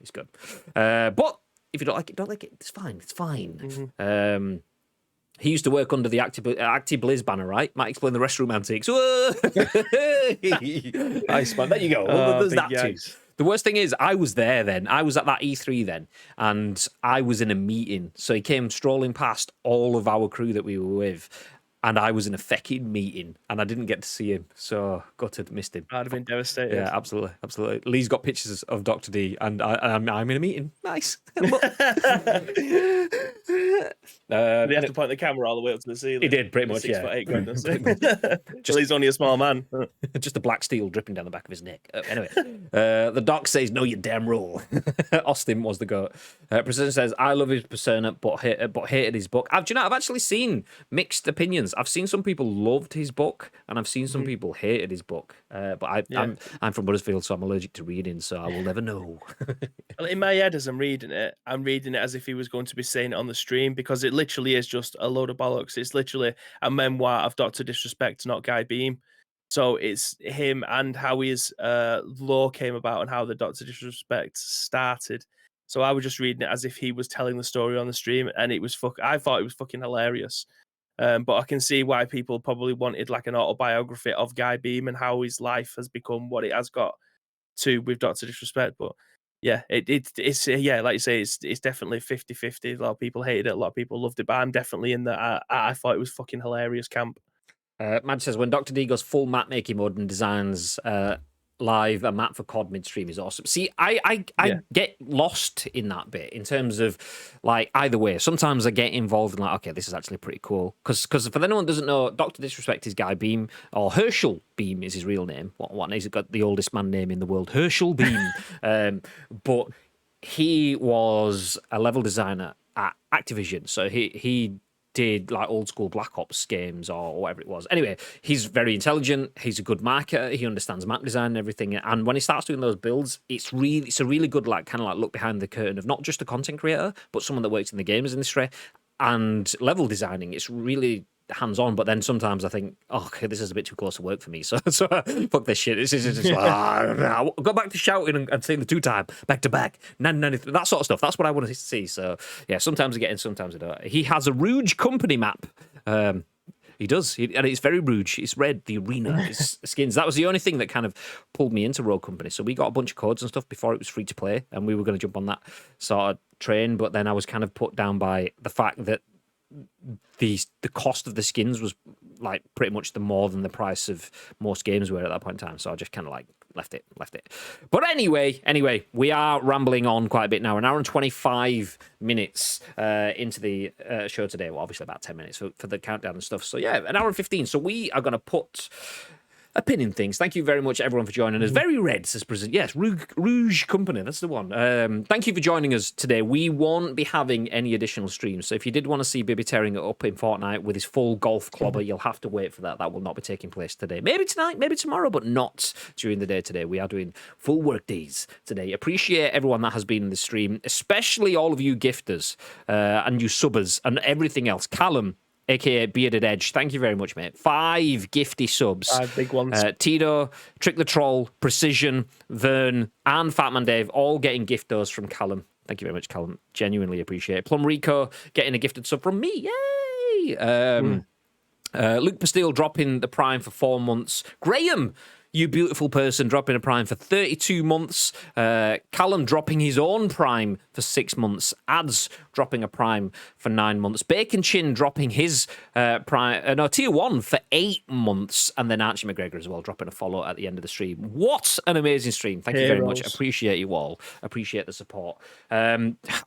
S1: But if you don't like it, it's fine. He used to work under the ActiBliz banner, right? Might explain the restroom antics. Nice, man. There you go. There's that too. The worst thing is, I was there then. I was at that E3 then, and I was in a meeting. So he came strolling past all of our crew that we were with, and I was in a fucking meeting, and I didn't get to see him. So gutted, missed him.
S2: I'd have been devastated.
S1: Yeah, absolutely, absolutely. Lee's got pictures of Dr. D, and I'm in a meeting. Nice.
S2: Did he have to point the camera all the way up to the ceiling?
S1: He did, pretty much,
S2: 6'8" greatness.
S1: Just
S2: He's only a small man.
S1: just a black steel dripping down the back of his neck. Anyway, the doc says, "No, you damn rule." Austin was the goat. Precision says, "I love his persona, but hated his book." I've actually seen mixed opinions. I've seen some people loved his book, and I've seen some people hated his book. But I'm from Huddersfield, so I'm allergic to reading, so I will never know.
S2: Well, in my head, as I'm reading it as if he was going to be saying it on the stream, because it literally is just a load of bollocks. It's literally a memoir of Dr. Disrespect, not Guy Beam. So it's him and how his lore came about and how the Dr. Disrespect started. So I was just reading it as if he was telling the story on the stream, and it was I thought it was fucking hilarious. But I can see why people probably wanted like an autobiography of Guy Beam and how his life has become what it has got to with Dr. Disrespect. But yeah, it's like you say, it's definitely 50-50. A lot of people hated it, a lot of people loved it, but I'm definitely in the I thought it was fucking hilarious camp.
S1: Mad says, when Dr. D goes full map making mode and designs live a map for COD midstream is awesome. See, I get lost in that bit in terms of like either way. Sometimes I get involved in like, okay, this is actually pretty cool. Because for anyone who doesn't know, Dr. Disrespect is Guy Beam, or Herschel Beam is his real name. What he's got the oldest man name in the world, Herschel Beam. But he was a level designer at Activision. So he did like old school Black Ops games or whatever it was. Anyway, he's very intelligent. He's a good marketer. He understands map design and everything. And when he starts doing those builds, it's a really good like kind of like look behind the curtain of not just a content creator, but someone that works in the games industry and level designing. It's really hands-on, but then sometimes I think, oh, okay, this is a bit too close to work for me. So fuck this shit. This is just go back to shouting and saying the 2-time back to back, that sort of stuff. That's what I want to see. So yeah, sometimes I get in, sometimes I don't. He has a Rouge company map. He does, and it's very Rouge. It's red, the arena, it's skins. That was the only thing that kind of pulled me into Rogue Company. So we got a bunch of codes and stuff before it was free to play, and we were going to jump on that sort of train. But then I was kind of put down by the fact that the cost of the skins was like pretty much the more than the price of most games were at that point in time. So I just kind of like left it. But anyway, we are rambling on quite a bit now. An hour and 25 minutes into the show today. Well, obviously about 10 minutes for the countdown and stuff. So yeah, an hour and 15. So we are going to put a pin in things. Thank you very much, everyone, for joining us. Very red, says President. Yes, Rouge Company, that's the one. Thank you for joining us today. We won't be having any additional streams, so if you did want to see Bibby tearing it up in Fortnite with his full golf clobber, you'll have to wait for that. That will not be taking place today. Maybe tonight, maybe tomorrow, but not during the day today. We are doing full work days today. Appreciate everyone that has been in the stream, especially all of you gifters and you subbers and everything else. Callum, aka Bearded Edge, thank you very much, mate. 5 gifty subs.
S2: 5 big ones.
S1: Tito, Trick the Troll, Precision, Vern, and Fatman Dave all getting giftos from Callum. Thank you very much, Callum. Genuinely appreciate it. Plum Rico getting a gifted sub from me. Yay! Luke Pastille dropping the Prime for 4 months. Graham, you beautiful person, dropping a Prime for 32 months. Callum dropping his own Prime for 6 months. Ads dropping a Prime for 9 months. Bacon Chin dropping his Prime, Tier 1 for 8 months. And then Archie McGregor as well, dropping a follow at the end of the stream. What an amazing stream. Thank you very much. Appreciate you all. Appreciate the support.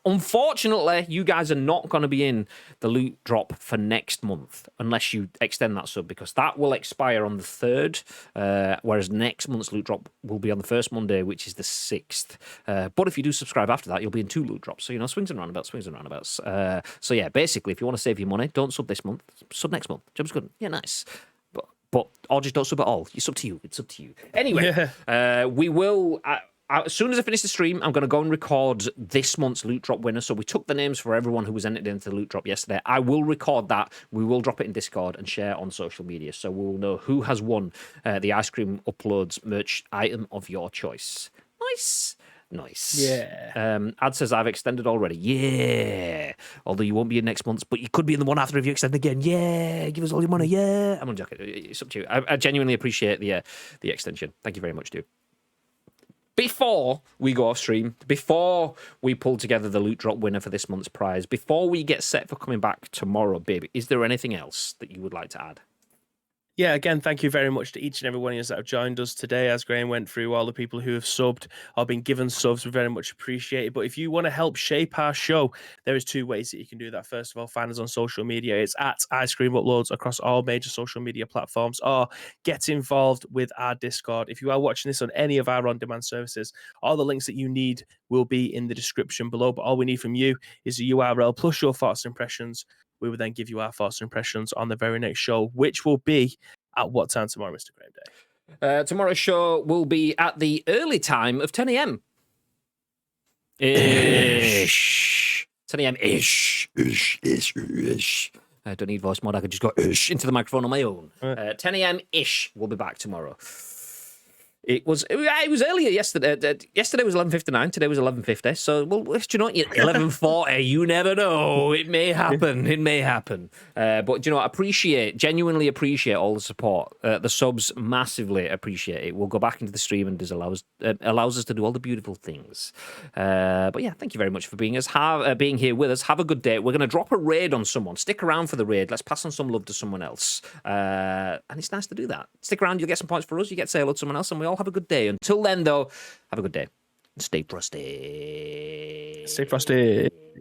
S1: Unfortunately, you guys are not going to be in the loot drop for next month unless you extend that sub, because that will expire on the 3rd, whereas next month's loot drop will be on the first Monday, which is the 6th. But if you do subscribe after that, you'll be in 2 loot drops. So, swings and roundabouts. So, yeah, basically, if you want to save your money, don't sub this month, sub next month. Job's good. Yeah, nice. But or just don't sub at all. It's up to you. It's up to you. Anyway, we will... as soon as I finish the stream, I'm going to go and record this month's loot drop winner. So we took the names for everyone who was entered into the loot drop yesterday. I will record that. We will drop it in Discord and share on social media. So we will know who has won the Ice Cream Uploads merch item of your choice. Nice.
S2: Yeah.
S1: Ad says, I've extended already. Yeah. Although you won't be in next month's, but you could be in the one after if you extend again. Yeah. Give us all your money. Yeah. I'm on jacket. It's up to you. I genuinely appreciate the extension. Thank you very much, dude. before we go off stream, before we pull together the loot drop winner for this month's prize, before we get set for coming back tomorrow, babe, is there anything else that you would like to add?
S2: Yeah, again, thank you very much to each and every one of you that have joined us today. As Graham went through all the people who have subbed or been given subs, we very much appreciate it. But if you want to help shape our show, there is 2 ways that you can do that. First of all, find us on social media. It's at Ice Cream Uploads across all major social media platforms, or get involved with our Discord. If you are watching this on any of our on-demand services, all the links that you need will be in the description below. But all we need from you is a URL plus your thoughts and impressions. We will then give you our thoughts and impressions on the very next show, which will be at what time tomorrow, Mr. Graham Day?
S1: Tomorrow's show will be at the early time of 10 a.m. Ish. 10 a.m. Ish. Ish. Ish. Ish. I don't need voice mod. I could just go ish into the microphone on my own. 10 a.m. ish. We'll be back tomorrow. It was earlier yesterday. Yesterday was 11:59. Today was 11:50. So, well, do you know what? 11:40. You never know. It may happen. It may happen. But do you know what? Genuinely appreciate all the support. The subs, massively appreciate it. We'll go back into the stream and allows us to do all the beautiful things. But yeah, thank you very much for being here with us. Have a good day. We're going to drop a raid on someone. Stick around for the raid. Let's pass on some love to someone else. And it's nice to do that. Stick around. You'll get some points for us. You get to say hello to someone else, and we all have a good day. Until then, though, have a good day. Stay frosty.
S2: Stay frosty.